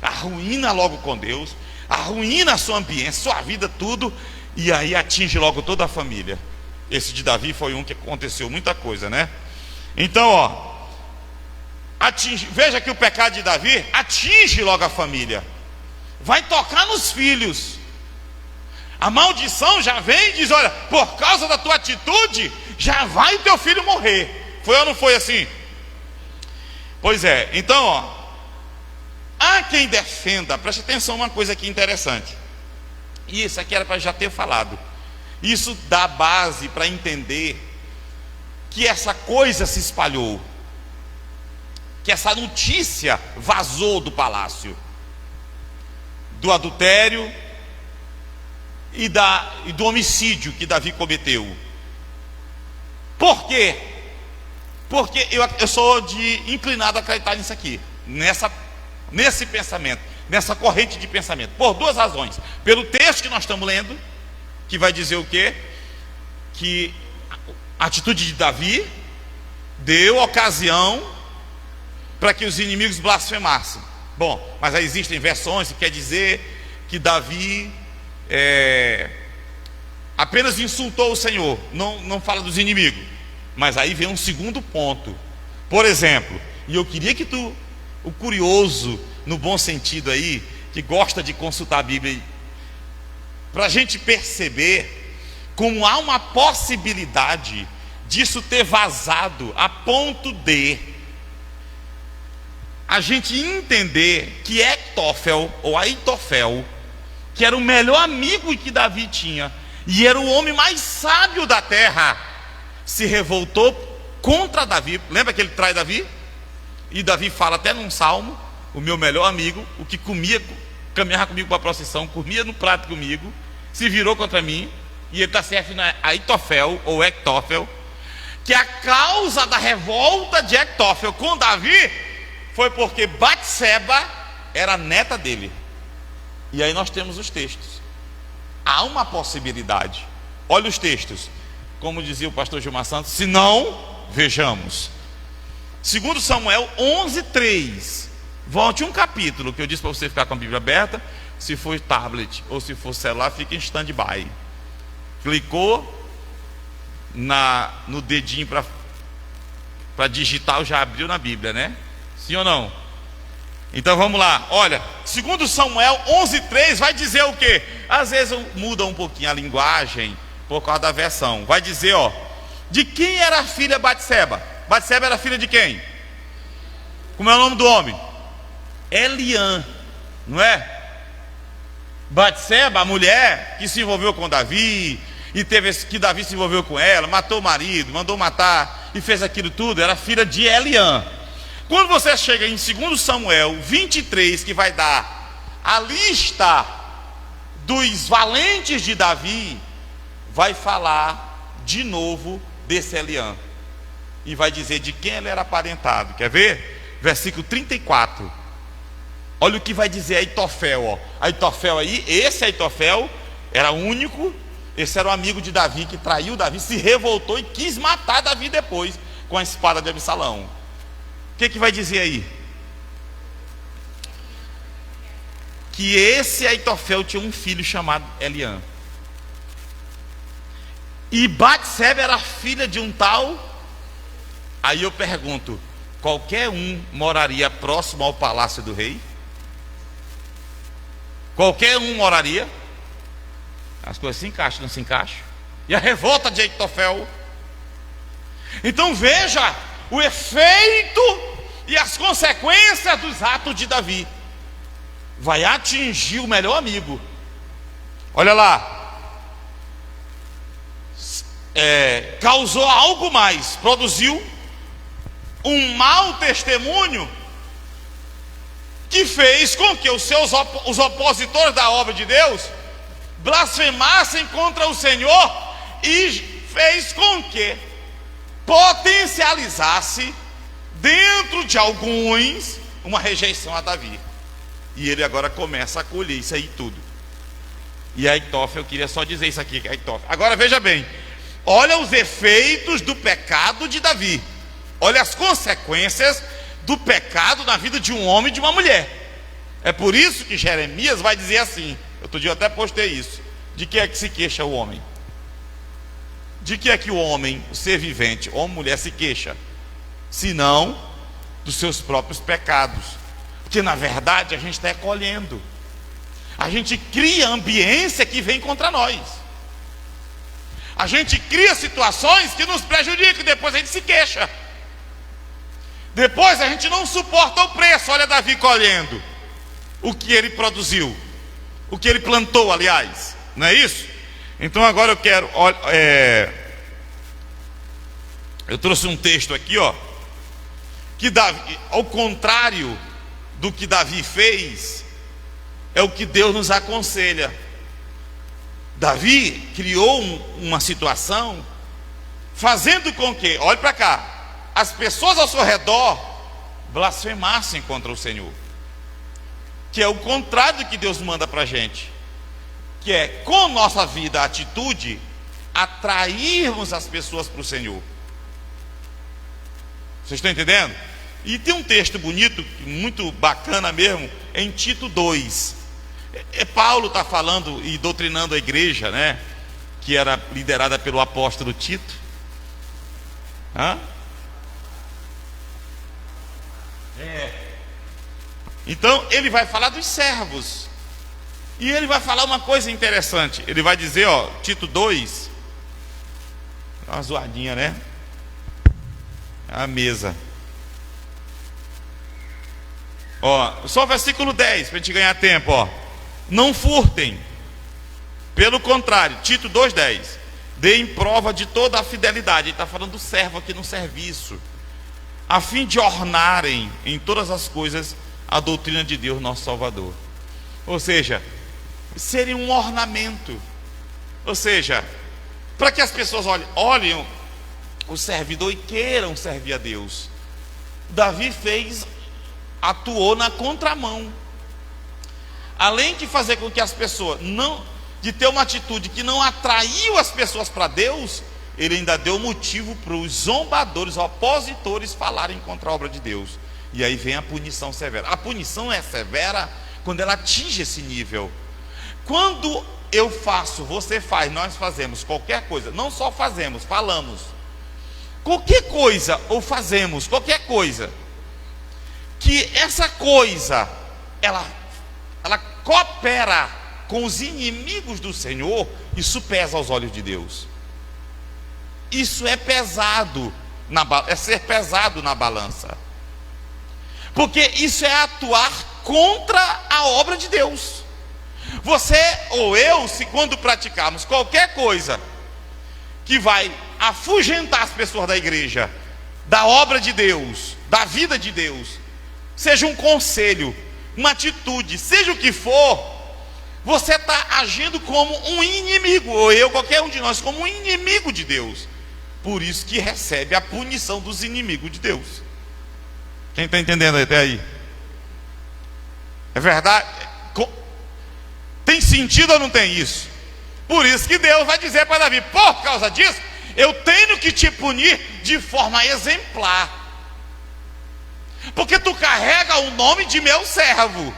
Arruína logo com Deus, arruína a sua ambiência, sua vida, tudo, e aí atinge logo toda a família. Esse de Davi foi um que aconteceu muita coisa, né? Então, veja que o pecado de Davi atinge logo a família, vai tocar nos filhos. A maldição já vem e diz: olha, por causa da tua atitude, já vai o teu filho morrer. Foi ou não foi assim? Pois é. Então, há quem defenda, preste atenção, uma coisa aqui interessante, e isso aqui era para já ter falado. Isso dá base para entender que essa coisa se espalhou. que essa notícia vazou do palácio, do adultério e do homicídio que Davi cometeu. Por quê? Porque eu sou inclinado a acreditar nisso aqui, nesse pensamento, nessa corrente de pensamento, por duas razões. Pelo texto que nós estamos lendo, que vai dizer o quê? Que a atitude de Davi deu ocasião para que os inimigos blasfemassem. Bom, mas aí existem versões que quer dizer que Davi apenas insultou o Senhor, não fala dos inimigos. Mas aí vem um segundo ponto. Por exemplo, e eu queria que o curioso, no bom sentido aí, que gosta de consultar a Bíblia, para a gente perceber como há uma possibilidade disso ter vazado a ponto de a gente entender que Ectófel, ou Aitofel, que era o melhor amigo que Davi tinha, e era o homem mais sábio da terra, se revoltou contra Davi. Lembra que ele trai Davi? E Davi fala até num salmo: o meu melhor amigo, o que caminhava comigo para a procissão, comia no prato comigo, se virou contra mim. E ele está certo na Aitofel, ou Ectófel, que a causa da revolta de Ectófel com Davi foi porque Batseba era neta dele. E aí nós temos os textos. Há uma possibilidade. Olha os textos. Como dizia o pastor Gilmar Santos: se não, vejamos. 2 Samuel 11:3. Volte um capítulo, que eu disse para você ficar com a Bíblia aberta. Se for tablet ou se for celular, fica em stand-by. Clicou no dedinho para digitar, já abriu na Bíblia, né? Sim ou não? Então vamos lá. Olha, 2 Samuel 11:3 vai dizer o quê? Às vezes muda um pouquinho a linguagem por causa da versão. Vai dizer, de quem era a filha Batseba? Batseba era filha de quem? Como é o nome do homem? Eliã, não é? Batseba, a mulher que se envolveu com Davi, e que Davi se envolveu com ela, matou o marido, mandou matar e fez aquilo tudo, era filha de Eliã. Quando você chega em 2 Samuel 23, que vai dar a lista dos valentes de Davi, vai falar de novo desse Eliã, e vai dizer de quem ele era aparentado. Quer ver? Versículo 34. Olha o que vai dizer Aitofel. Aitofel aí, esse Aitofel era único. Esse era o amigo de Davi, que traiu Davi, se revoltou e quis matar Davi depois com a espada de Absalão. O que vai dizer aí? Que esse Aitofel tinha um filho chamado Eliã. E Batseba era filha de um tal. Aí eu pergunto: qualquer um moraria próximo ao palácio do rei? Qualquer um moraria? As coisas se encaixam, não se encaixam? E a revolta de Aitofel? Então veja o efeito e as consequências dos atos de Davi. Vai atingir o melhor amigo. Olha lá. Causou algo mais, produziu um mau testemunho, que fez com que os opositores da obra de Deus blasfemassem contra o Senhor, e fez com que potencializasse dentro de alguns uma rejeição a Davi. E ele agora começa a colher isso aí tudo. E Aitofel, eu queria só dizer isso aqui, Aitofel. Agora veja bem, olha os efeitos do pecado de Davi. Olha as consequências do pecado na vida de um homem e de uma mulher. É por isso que Jeremias vai dizer assim. Outro dia eu até postei isso. De que é que se queixa o homem? De que é que o homem, o ser vivente, homem ou mulher, se queixa? Senão dos seus próprios pecados. Porque na verdade a gente está colhendo. A gente cria ambiência que vem contra nós. A gente cria situações que nos prejudicam e depois a gente se queixa. Depois a gente não suporta o preço. Olha Davi colhendo o que ele produziu, o que ele plantou, aliás, não é isso? Então agora eu quero, eu trouxe um texto aqui, que Davi, ao contrário do que Davi fez, é o que Deus nos aconselha. Davi criou uma situação fazendo com que, olhe para cá, as pessoas ao seu redor blasfemassem contra o Senhor, que é o contrário do que Deus manda para a gente, que é, com nossa vida, atitude, atrairmos as pessoas para o Senhor. Vocês estão entendendo? E tem um texto bonito, muito bacana mesmo, em Tito 2. Paulo está falando e doutrinando a igreja, né, que era liderada pelo apóstolo Tito. Então ele vai falar dos servos, e ele vai falar uma coisa interessante. Ele vai dizer, ó, Tito 2, uma zoadinha, né? A mesa. Ó, só o versículo 10 para a gente ganhar tempo, ó. Não furtem, pelo contrário, Tito 2,10, deem prova de toda a fidelidade. Ele está falando do servo aqui no serviço, a fim de ornarem em todas as coisas a doutrina de Deus nosso Salvador. Ou seja, serem um ornamento. Ou seja, para que as pessoas olhem o servidor e queiram servir a Deus. Davi atuou na contramão. Além de fazer com que as pessoas de ter uma atitude que não atraiu as pessoas para Deus, ele ainda deu motivo para os zombadores, opositores falarem contra a obra de Deus. E aí vem a punição severa. A punição é severa quando ela atinge esse nível. Quando eu faço, você faz, nós fazemos qualquer coisa, não só fazemos, falamos. Qualquer coisa, ou fazemos qualquer coisa, que essa coisa, ela coopera com os inimigos do Senhor, isso pesa aos olhos de Deus. Isso é pesado, é ser pesado na balança, porque isso é atuar contra a obra de Deus. Você ou eu, se quando praticarmos qualquer coisa que vai afugentar as pessoas da igreja, da obra de Deus, da vida de Deus, seja um conselho, uma atitude, seja o que for, você está agindo como um inimigo, ou eu, qualquer um de nós, como um inimigo de Deus. Por isso que recebe a punição dos inimigos de Deus. Quem está entendendo até aí? É verdade? Tem sentido ou não tem isso? Por isso que Deus vai dizer para Davi: por causa disso, eu tenho que te punir de forma exemplar, porque tu carrega o nome de meu servo.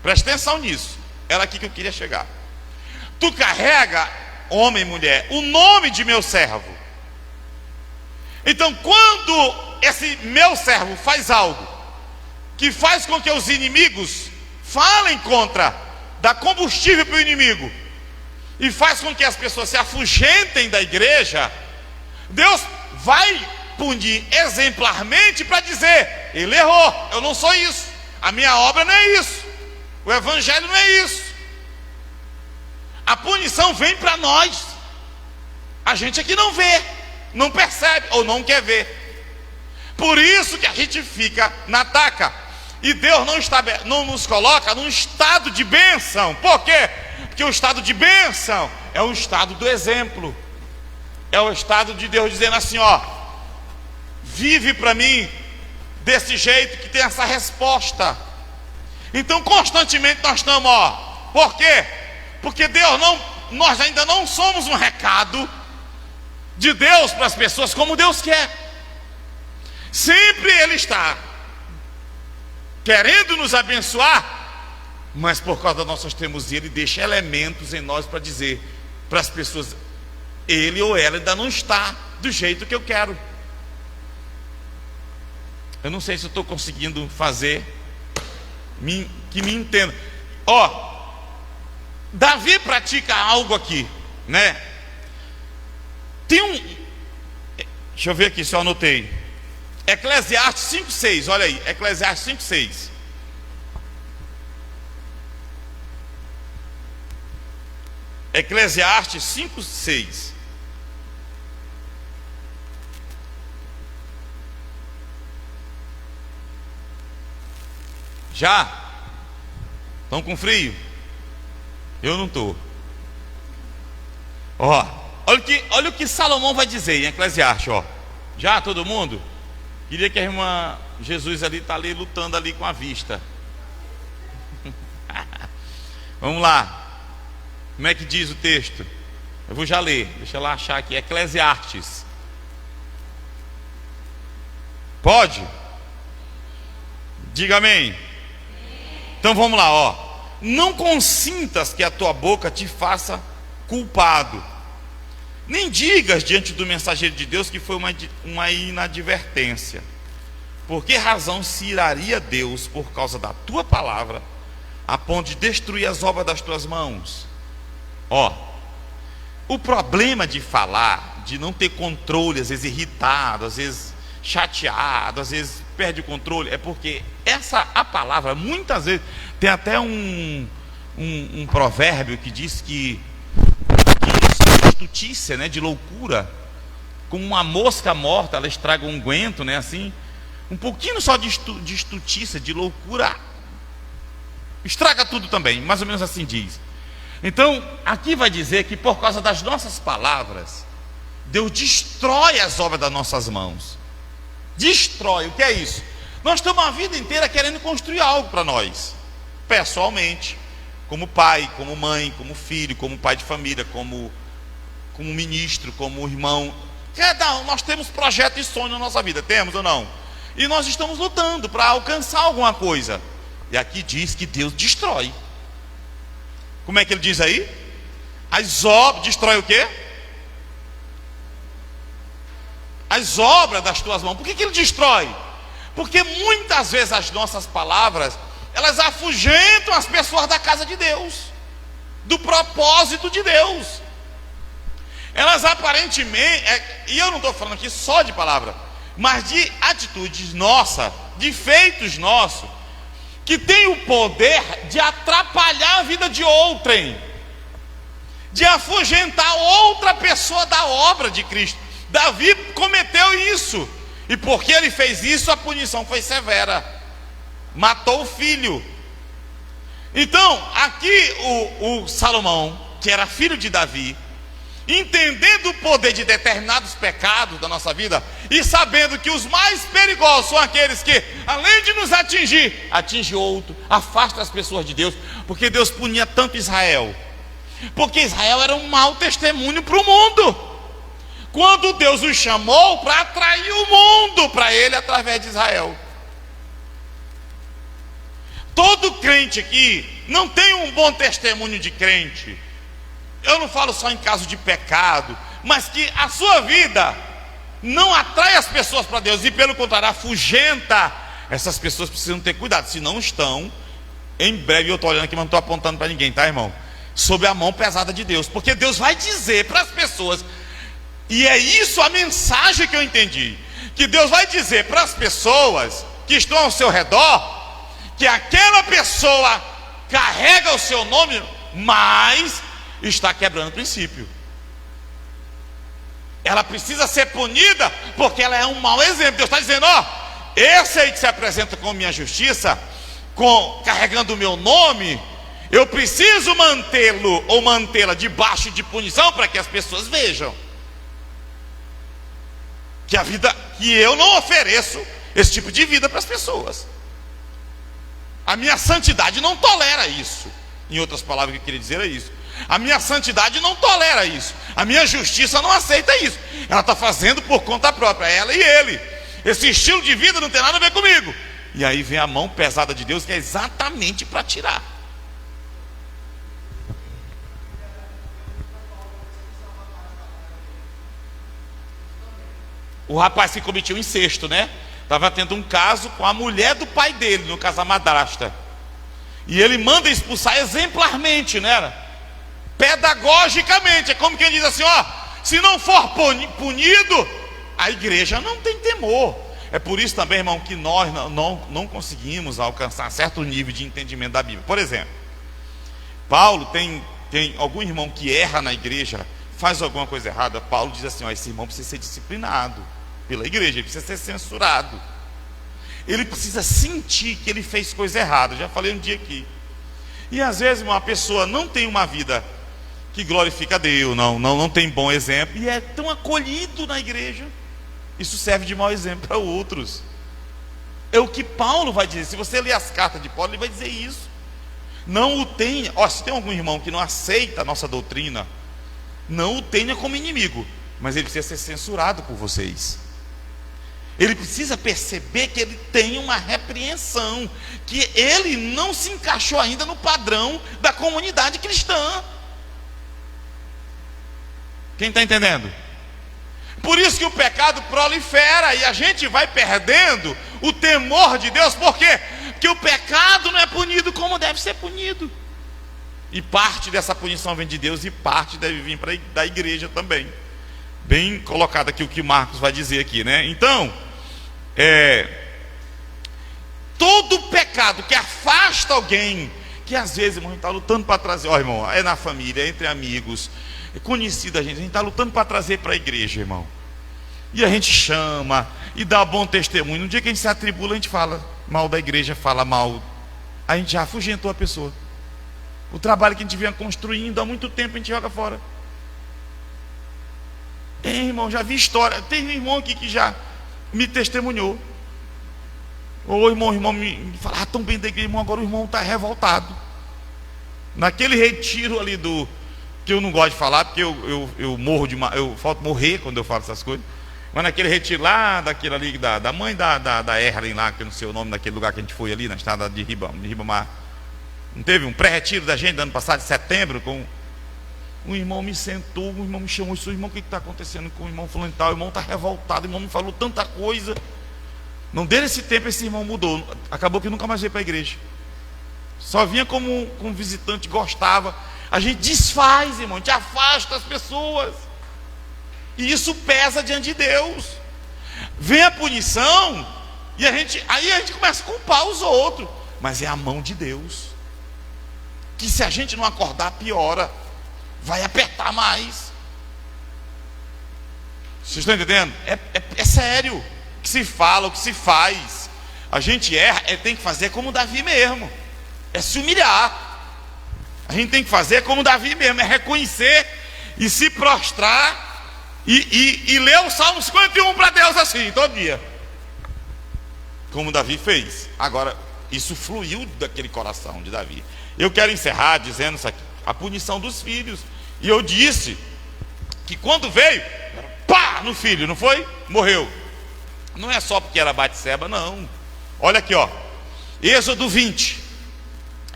Presta atenção nisso, era aqui que eu queria chegar. Tu carrega, homem e mulher, o nome de meu servo. Então, quando esse meu servo faz algo que faz com que os inimigos falem contra, dá combustível para o inimigo, e faz com que as pessoas se afugentem da igreja, Deus vai punir exemplarmente para dizer: ele errou, eu não sou isso, a minha obra não é isso, o evangelho não é isso. A punição vem para nós, a gente aqui não vê, não percebe ou não quer ver. Por isso que a gente fica na taca, e Deus não nos coloca num estado de bênção. Por quê? Porque o estado de bênção é o estado do exemplo, é o estado de Deus dizendo assim: ó, vive para mim desse jeito, que tem essa resposta. Então constantemente nós estamos, ó, por quê? Porque nós ainda não somos um recado de Deus para as pessoas como Deus quer. Sempre Ele está querendo nos abençoar, mas por causa das nossas teimosias, Ele deixa elementos em nós para dizer para as pessoas: ele ou ela ainda não está do jeito que eu quero. Eu não sei se eu estou conseguindo fazer que me entenda. Ó, Davi pratica algo aqui, né? Deixa eu ver aqui se eu anotei. Eclesiastes 5,6, olha aí, Eclesiastes 5,6. Eclesiastes 5,6. Já? Estão com frio? Eu não estou. Ó, olha o que Salomão vai dizer em Eclesiastes, ó. Já todo mundo? Queria que a irmã Jesus ali está ali lutando ali com a vista. Vamos lá. Como é que diz o texto? Eu vou já ler, deixa eu lá achar aqui, Eclesiastes. Pode? Diga amém. Então vamos lá, ó. Não consintas que a tua boca te faça culpado, nem digas diante do mensageiro de Deus que foi uma inadvertência. Por que razão se iraria Deus por causa da tua palavra, a ponto de destruir as obras das tuas mãos? Ó, o problema de falar, de não ter controle, às vezes irritado, às vezes chateado, às vezes perde o controle, é porque a palavra, muitas vezes, tem até um provérbio que diz que estutícia, né, de loucura, como uma mosca morta, ela estraga um unguento, né, assim, um pouquinho só de estutícia, de loucura, estraga tudo também, mais ou menos assim diz. Então, aqui vai dizer que por causa das nossas palavras, Deus destrói as obras das nossas mãos. Destrói, o que é isso? Nós estamos a vida inteira querendo construir algo para nós, pessoalmente, como pai, como mãe, como filho, como pai de família, como ministro, como irmão. Cada um, nós temos projeto e sonho na nossa vida, temos ou não? E nós estamos lutando para alcançar alguma coisa. E aqui diz que Deus destrói. Como é que ele diz aí? As obras, destrói o quê? As obras das tuas mãos. Por que ele destrói? Porque muitas vezes as nossas palavras, elas afugentam as pessoas da casa de Deus, do propósito de Deus. Elas aparentemente, e eu não estou falando aqui só de palavra, mas de atitudes nossas, de feitos nossos, que tem o poder de atrapalhar a vida de outrem, de afugentar outra pessoa da obra de Cristo. Davi cometeu isso, e porque ele fez isso, a punição foi severa, matou o filho. Então, aqui o Salomão, que era filho de Davi, entendendo o poder de determinados pecados da nossa vida, e sabendo que os mais perigosos são aqueles que, além de nos atingir, atinge outro, afasta as pessoas de Deus, porque Deus punia tanto Israel, porque Israel era um mau testemunho para o mundo, quando Deus os chamou para atrair o mundo para Ele através de Israel. Todo crente aqui não tem um bom testemunho de crente. Eu não falo só em caso de pecado, mas que a sua vida não atrai as pessoas para Deus, e pelo contrário, afugenta. Essas pessoas precisam ter cuidado, se não estão, em breve, eu estou olhando aqui, mas não estou apontando para ninguém, tá, irmão? Sob a mão pesada de Deus, porque Deus vai dizer para as pessoas, e é isso a mensagem que eu entendi, que Deus vai dizer para as pessoas que estão ao seu redor, que aquela pessoa carrega o seu nome, mas está quebrando o princípio. Ela precisa ser punida porque ela é um mau exemplo. Deus está dizendo, ó, esse aí que se apresenta com minha justiça, carregando o meu nome, eu preciso mantê-lo ou mantê-la debaixo de punição para que as pessoas vejam que a vida, que eu não ofereço esse tipo de vida para as pessoas. A minha santidade não tolera isso. Em outras palavras, o que eu queria dizer é isso. A minha santidade não tolera isso. A minha justiça não aceita isso. Ela está fazendo por conta própria, ela e ele. Esse estilo de vida não tem nada a ver comigo. E aí vem a mão pesada de Deus, que é exatamente para tirar. O rapaz que cometeu incesto, né? Estava tendo um caso com a mulher do pai dele, no caso a madrasta. E ele manda expulsar exemplarmente, né? Pedagogicamente. É como quem diz assim, ó, se não for punido, a igreja não tem temor. É por isso também, irmão, que nós não conseguimos alcançar certo nível de entendimento da Bíblia. Por exemplo, Paulo tem algum irmão que erra na igreja, faz alguma coisa errada, Paulo diz assim, ó, esse irmão precisa ser disciplinado pela igreja, ele precisa ser censurado. Ele precisa sentir que ele fez coisa errada. Eu já falei um dia aqui. E às vezes uma pessoa não tem uma vida que glorifica a Deus, não tem bom exemplo, e é tão acolhido na igreja. Isso serve de mau exemplo para outros. É o que Paulo vai dizer. Se você ler as cartas de Paulo, ele vai dizer isso. Não o tenha, se tem algum irmão que não aceita a nossa doutrina, não o tenha como inimigo, mas ele precisa ser censurado por vocês. Ele precisa perceber que ele tem uma repreensão, que ele não se encaixou ainda no padrão da comunidade cristã. Quem está entendendo? Por isso que o pecado prolifera e a gente vai perdendo o temor de Deus. Por quê? Porque o pecado não é punido como deve ser punido. E parte dessa punição vem de Deus e parte deve vir da igreja também. Bem colocado aqui o que Marcos vai dizer aqui, né? Então, todo pecado que afasta alguém, que às vezes, irmão, a gente está lutando para trazer, irmão, é na família, é entre amigos, é conhecido a gente está lutando para trazer para a igreja, irmão. E a gente chama e dá bom testemunho. No dia que a gente se atribula, a gente fala mal da igreja, fala mal. A gente já afugentou a pessoa. O trabalho que a gente vinha construindo há muito tempo, a gente joga fora. Irmão, já vi história. Tem um irmão aqui que já me testemunhou. O irmão me fala tão bem da igreja, irmão, agora o irmão está revoltado. Naquele retiro ali que eu não gosto de falar, porque eu morro de eu falto morrer quando eu falo essas coisas. Mas naquele retiro lá, daquele ali, da mãe da Erlen lá, que eu não sei o nome daquele lugar que a gente foi ali, na estrada de Ribamar. Não teve um pré-retiro da gente do ano passado, de setembro, com um irmão me sentou, um irmão me chamou e disse: irmão, o que está acontecendo com o irmão fulano e tal? O irmão está revoltado, o irmão me falou tanta coisa. Não deu esse tempo, esse irmão mudou. Acabou que nunca mais veio para a igreja. Só vinha como visitante, gostava. A gente desfaz, irmão, a gente afasta as pessoas. E isso pesa diante de Deus. Vem a punição e aí a gente começa a culpar os outros. Mas é a mão de Deus, que se a gente não acordar, piora. Vai apertar mais. Vocês estão entendendo? É sério. O que se fala, o que se faz. A gente erra, tem que fazer como Davi mesmo. É se humilhar. A gente tem que fazer como Davi mesmo, é reconhecer e se prostrar e ler o Salmo 51 para Deus assim, todo dia. Como Davi fez. Agora, isso fluiu daquele coração de Davi. Eu quero encerrar dizendo isso aqui: a punição dos filhos. E eu disse que quando veio, pá, no filho, não foi? Morreu. Não é só porque era Batseba, não. Olha aqui, Êxodo 20.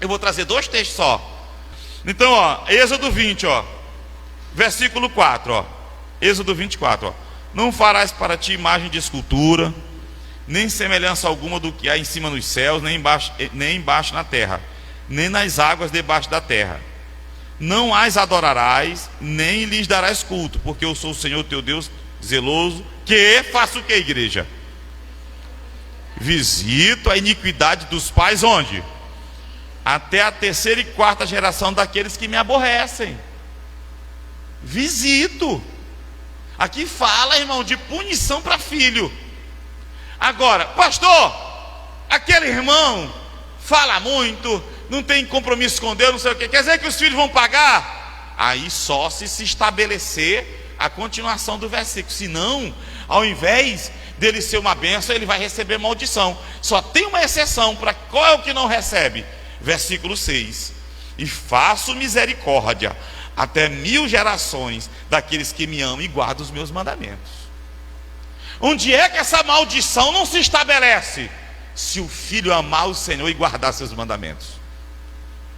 Eu vou trazer 2 textos só. Então, Êxodo 20, versículo 4, Êxodo 24, não farás para ti imagem de escultura, nem semelhança alguma do que há em cima nos céus, nem embaixo na terra, nem nas águas debaixo da terra. Não as adorarás, nem lhes darás culto, porque eu sou o Senhor teu Deus zeloso, que faço o que, igreja? Visito a iniquidade dos pais, onde? Até a 3ª e 4ª geração daqueles que me aborrecem. Visito. Aqui fala, irmão, de punição para filho. Agora, pastor, aquele irmão fala muito, não tem compromisso com Deus, não sei o que, quer dizer que os filhos vão pagar? Aí só se estabelecer a continuação do versículo. Senão, ao invés dele ser uma bênção, ele vai receber maldição. Só tem uma exceção. Para qual é o que não recebe? Versículo 6: e faço misericórdia até 1000 gerações daqueles que me amam e guardam os meus mandamentos. Onde é que essa maldição não se estabelece? Se o filho amar o Senhor e guardar seus mandamentos,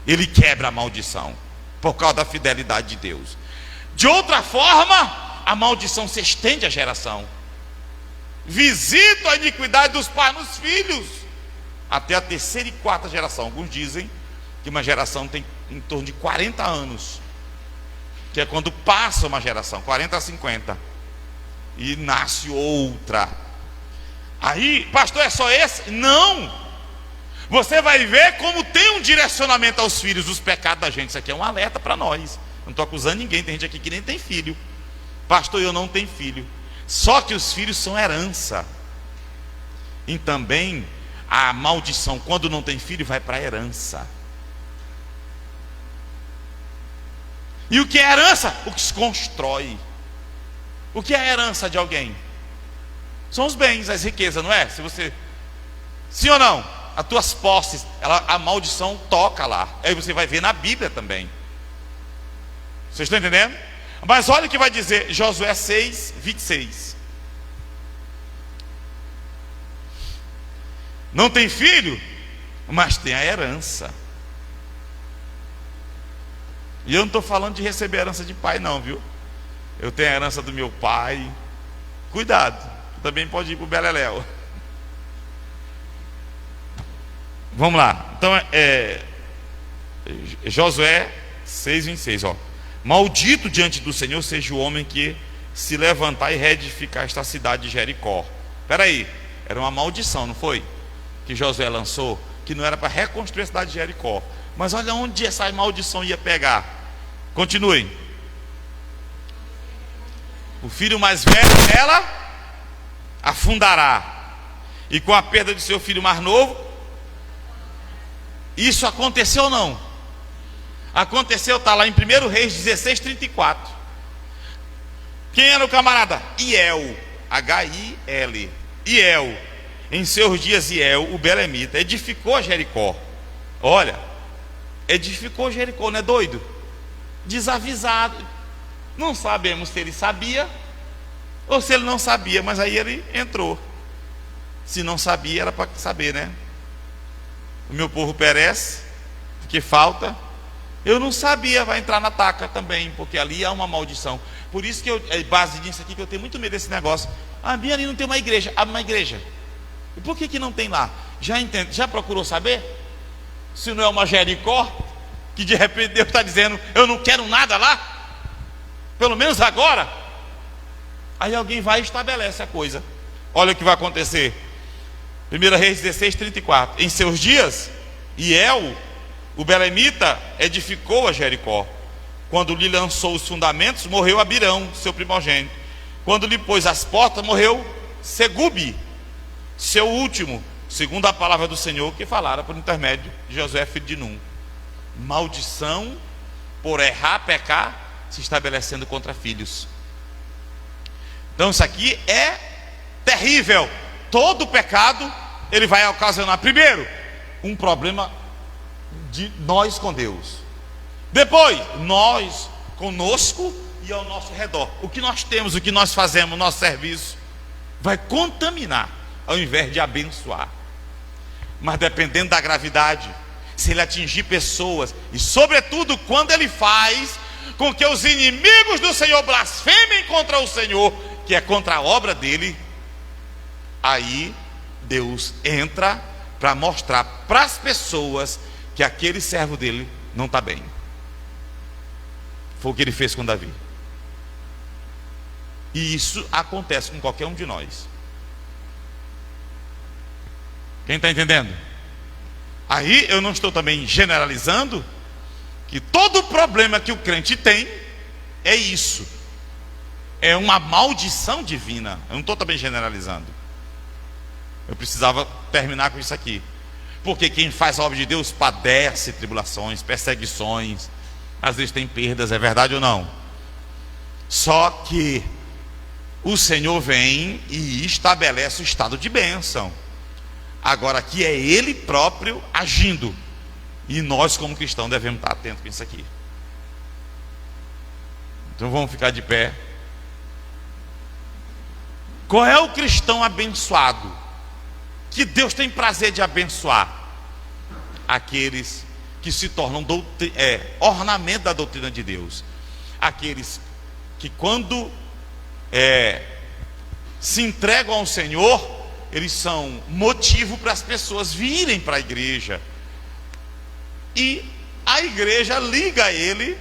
ele quebra a maldição, por causa da fidelidade de Deus. De outra forma, a maldição se estende à geração. Visito a iniquidade dos pais nos filhos, até a 3ª e 4ª geração. Alguns dizem que uma geração tem em torno de 40 anos, que é quando passa uma geração, 40 a 50, e nasce outra. Aí, pastor, é só esse? Não! Você vai ver como tem um direcionamento aos filhos, os pecados da gente. Isso aqui é um alerta para nós. Não estou acusando ninguém, tem gente aqui que nem tem filho. Pastor, eu não tenho filho. Só que os filhos são herança. E também A maldição, quando não tem filho, vai para a herança. E o que é herança? O que se constrói. O que é a herança de alguém? São os bens, as riquezas, não é? Se você, sim ou não? As tuas posses, a maldição toca lá. Aí você vai ver na Bíblia também. Vocês estão entendendo? Mas olha o que vai dizer Josué 6, 26. Não tem filho, mas tem a herança. E eu não estou falando de receber herança de pai não, viu? Eu tenho a herança do meu pai. Cuidado, também pode ir para o Beleléu. Vamos lá. Então Josué 6, 26, ó. Maldito diante do Senhor seja o homem que se levantar e reedificar esta cidade de Jericó. Espera aí, era uma maldição, não foi? Que Josué lançou, que não era para reconstruir a cidade de Jericó. Mas olha onde essa maldição ia pegar. Continue. O filho mais velho dela afundará, e com a perda de seu filho mais novo. Isso aconteceu ou não? Aconteceu, está lá em 1 Reis 16:34. Quem era o camarada? Hiel, H-I-L. Hiel, em seus dias Hiel, o belemita, edificou Jericó. Olha, edificou Jericó, não é doido? Desavisado. Não sabemos se ele sabia ou se ele não sabia, mas aí ele entrou. Se não sabia, era para saber, né? O meu povo perece porque falta. Eu não sabia, vai entrar na taca também, porque ali há uma maldição. Por isso que é base disso aqui, que eu tenho muito medo desse negócio. A minha ali não tem uma igreja. Abre uma igreja. E por que não tem lá? Já procurou saber? Se não é uma Jericó, que de repente Deus está dizendo, eu não quero nada lá, pelo menos agora. Aí alguém vai e estabelece a coisa. Olha o que vai acontecer. 1 Reis 16:34. Em seus dias, Hiel, o belemita, edificou a Jericó. Quando lhe lançou os fundamentos, morreu Abirão, seu primogênito. Quando lhe pôs as portas, morreu Segube, seu último, segundo a palavra do Senhor que falara por intermédio de Josué, filho de Num. Maldição por errar, pecar, se estabelecendo contra filhos. Então isso aqui é terrível. Todo pecado, ele vai ocasionar, primeiro, um problema de nós com Deus. Depois, nós conosco e ao nosso redor. O que nós temos, o que nós fazemos, o nosso serviço, vai contaminar, ao invés de abençoar. Mas dependendo da gravidade, se ele atingir pessoas, e sobretudo quando ele faz com que os inimigos do Senhor blasfemem contra o Senhor, que é contra a obra dele, aí Deus entra para mostrar para as pessoas que aquele servo dele não está bem. Foi o que ele fez com Davi. E isso acontece com qualquer um de nós. Quem está entendendo? Aí eu não estou também generalizando que todo problema que o crente tem é isso. É uma maldição divina. Eu não estou também generalizando. Eu precisava terminar com isso aqui. Porque quem faz a obra de Deus padece tribulações, perseguições, às vezes tem perdas, é verdade ou não? Só que o Senhor vem e estabelece o estado de bênção. Agora aqui é Ele próprio agindo, e nós como cristãos devemos estar atentos com isso aqui. Então vamos ficar de pé. Qual é o cristão abençoado que Deus tem prazer de abençoar? Aqueles que se tornam ornamento da doutrina de Deus. Aqueles que quando se entregam ao Senhor, eles são motivo para as pessoas virem para a igreja. E a igreja liga a ele,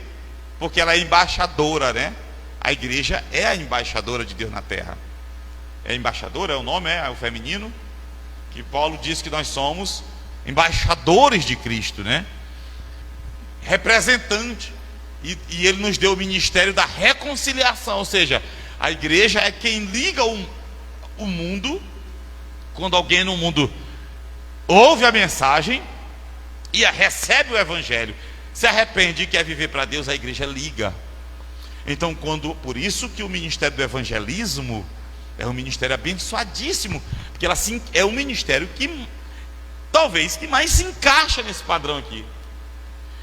porque ela é embaixadora, né? A igreja é a embaixadora de Deus na terra. É embaixadora, é o nome, é o feminino, que Paulo diz que nós somos embaixadores de Cristo, né? Representante. E ele nos deu o ministério da reconciliação, ou seja, a igreja é quem liga o mundo. Quando alguém no mundo ouve a mensagem e recebe o evangelho, se arrepende e quer viver para Deus, a igreja liga. Então, por isso que o ministério do evangelismo é um ministério abençoadíssimo, porque é um ministério que talvez que mais se encaixa nesse padrão aqui,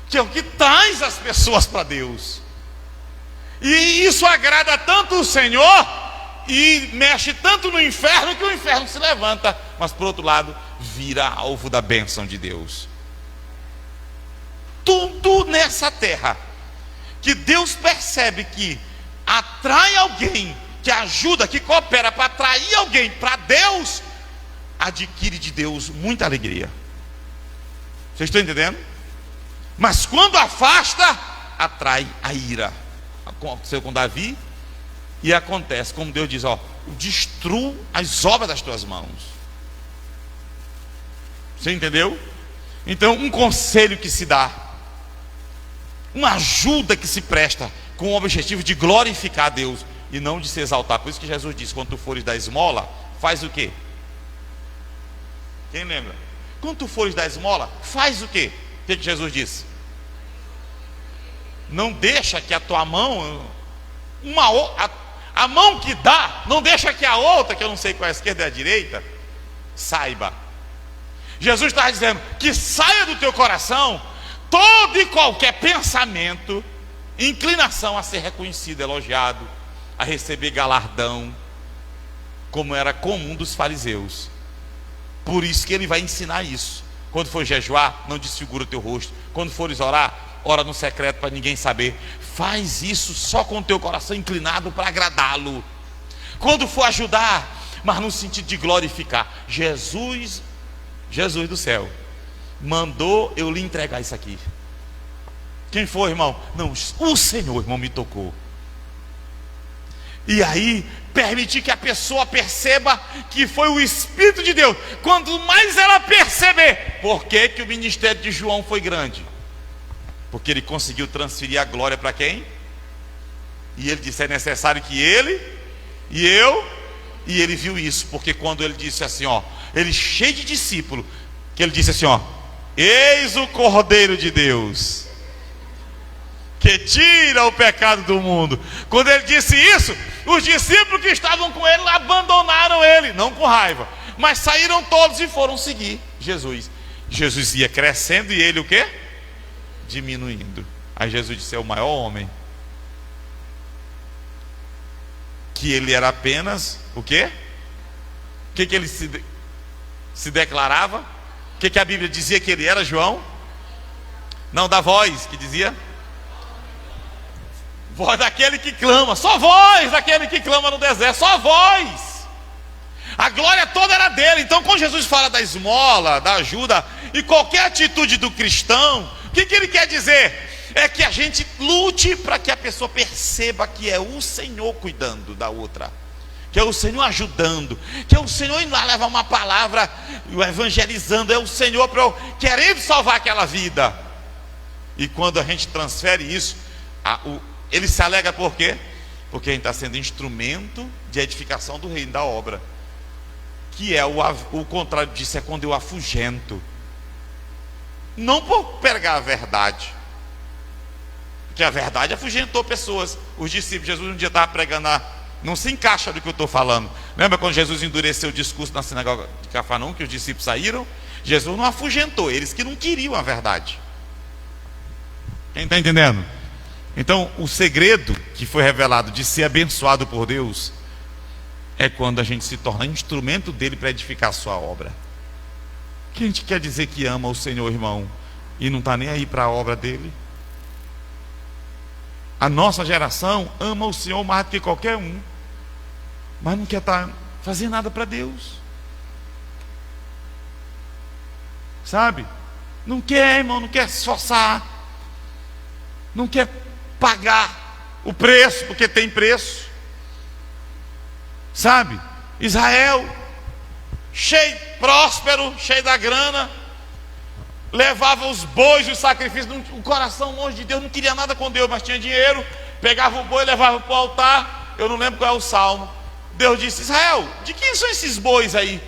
que é o que traz as pessoas para Deus. E isso agrada tanto o Senhor e mexe tanto no inferno que o inferno se levanta, mas por outro lado vira alvo da bênção de Deus. Tudo nessa terra que Deus percebe que atrai alguém, que ajuda, que coopera para atrair alguém para Deus, adquire de Deus muita alegria. Vocês estão entendendo? Mas quando afasta, atrai a ira. Aconteceu com Davi e acontece, como Deus diz, ó, destruo as obras das tuas mãos. Você entendeu? Então, um conselho que se dá, uma ajuda que se presta com o objetivo de glorificar a Deus e não de se exaltar. Por isso que Jesus disse: quando tu fores dar esmola, faz o quê? Quem lembra? Quando tu fores dar esmola, faz o quê? O que Jesus disse? Não deixa que a tua mão, a mão que dá, não deixa que a outra, que eu não sei qual é a esquerda e a direita, saiba. Jesus está dizendo que saia do teu coração todo e qualquer pensamento, inclinação a ser reconhecido, elogiado, a receber galardão, como era comum dos fariseus. Por isso que ele vai ensinar isso. Quando for jejuar, não desfigura o teu rosto. Quando fores orar, ora no secreto para ninguém saber. Faz isso só com o teu coração inclinado para agradá-lo. Quando for ajudar, mas no sentido de glorificar. Jesus do céu mandou eu lhe entregar isso aqui. Quem foi, irmão? Não, o Senhor, irmão, me tocou. E aí, permitir que a pessoa perceba que foi o Espírito de Deus. Quanto mais ela perceber, por que que o ministério de João foi grande? Porque ele conseguiu transferir a glória para quem? E ele disse: é necessário que ele e eu. E ele viu isso, porque quando ele disse assim, ó, ele cheio de discípulo, que ele disse assim, ó: eis o Cordeiro de Deus, que tira o pecado do mundo. Quando ele disse isso, os discípulos que estavam com ele abandonaram ele, não com raiva, mas saíram todos e foram seguir Jesus. Jesus ia crescendo e ele o quê? Diminuindo. Aí Jesus disse: é o maior homem. Que ele era apenas o quê? O que ele se declarava? O que a Bíblia dizia que ele era, João? Não, da voz, que dizia? Voz daquele que clama, só voz daquele que clama no deserto, só voz. A glória toda era dele. Então, quando Jesus fala da esmola, da ajuda e qualquer atitude do cristão, o que ele quer dizer? É que a gente lute para que a pessoa perceba que é o Senhor cuidando da outra, que é o Senhor ajudando, que é o Senhor indo lá levar uma palavra, evangelizando, é o Senhor querendo salvar aquela vida. E quando a gente transfere isso, ele se alegra por quê? Porque a gente está sendo instrumento de edificação do reino, da obra. Que é o contrário disso, é quando eu afugento. Não por pregar a verdade, porque a verdade afugentou pessoas. Os discípulos, Jesus um dia estava pregando, não se encaixa do que eu estou falando. Lembra quando Jesus endureceu o discurso na sinagoga de Cafarnaum, que os discípulos saíram? Jesus não afugentou, eles que não queriam a verdade. Quem está entendendo? Então, o segredo que foi revelado de ser abençoado por Deus é quando a gente se torna instrumento dele para edificar a sua obra. Que a gente quer dizer que ama o Senhor, irmão, e não está nem aí para a obra dele? A nossa geração ama o Senhor mais do que qualquer um, mas não quer fazer nada para Deus, sabe? Não quer, irmão, não quer se esforçar, não quer pagar o preço, porque tem preço, sabe? Israel, cheio, próspero, cheio da grana, levava os bois, os sacrifícios, o coração longe de Deus, não queria nada com Deus, mas tinha dinheiro, pegava o boi, levava para o altar. Eu não lembro qual é o salmo. Deus disse: Israel, de quem são esses bois aí?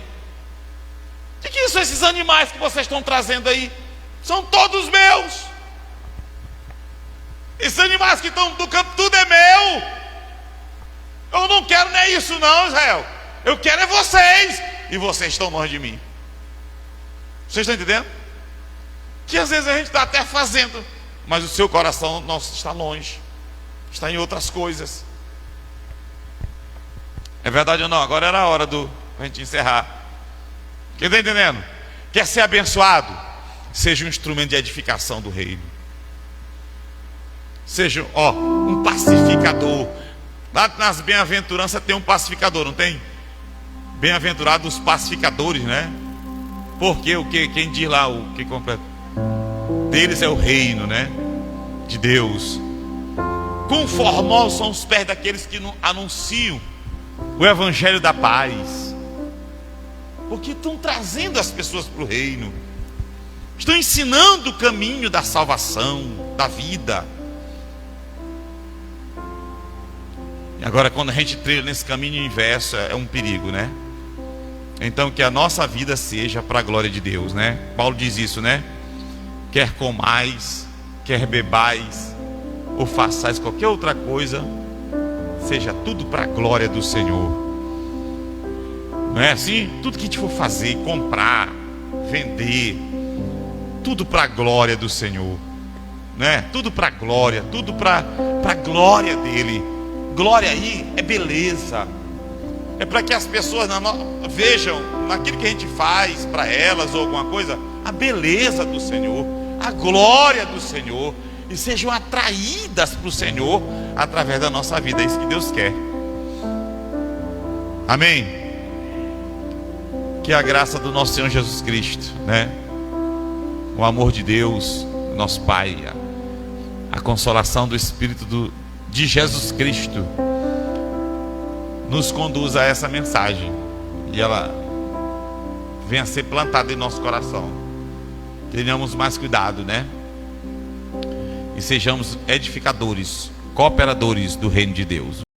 De que são esses animais que vocês estão trazendo aí? São todos meus. Esses animais que estão do campo, tudo é meu. Eu não quero nem isso não, Israel. Eu quero é vocês. E vocês estão longe de mim. Vocês estão entendendo? Que às vezes a gente está até fazendo, mas o seu coração nosso está longe, está em outras coisas. É verdade ou não? Agora era a hora a gente encerrar. Quem está entendendo? Quer ser abençoado? Seja um instrumento de edificação do reino. Seja um pacificador. Lá nas bem-aventuranças tem um pacificador, não tem? Bem-aventurados os pacificadores, né? Porque o que? Quem diz lá o que completa? Deles é o reino, né? De Deus. Quão formosos são os pés daqueles que anunciam o evangelho da paz. Porque estão trazendo as pessoas para o reino. Estão ensinando o caminho da salvação, da vida. E agora quando a gente trilha nesse caminho inverso, é um perigo, né? Então que a nossa vida seja para a glória de Deus, né? Paulo diz isso, né? Quer comais, quer bebais, ou façais qualquer outra coisa, seja tudo para a glória do Senhor. Não é assim? Tudo que a gente for fazer, comprar, vender, tudo para a glória do Senhor, né? Tudo para a glória, tudo para a glória dele. Glória aí é beleza. É para que as pessoas vejam naquilo que a gente faz para elas ou alguma coisa, a beleza do Senhor, a glória do Senhor, e sejam atraídas para o Senhor através da nossa vida. É isso que Deus quer. Amém? Que a graça do nosso Senhor Jesus Cristo, né? O amor de Deus, nosso Pai, a consolação do Espírito de Jesus Cristo nos conduz a essa mensagem e ela venha a ser plantada em nosso coração. Tenhamos mais cuidado, né? E sejamos edificadores, cooperadores do reino de Deus.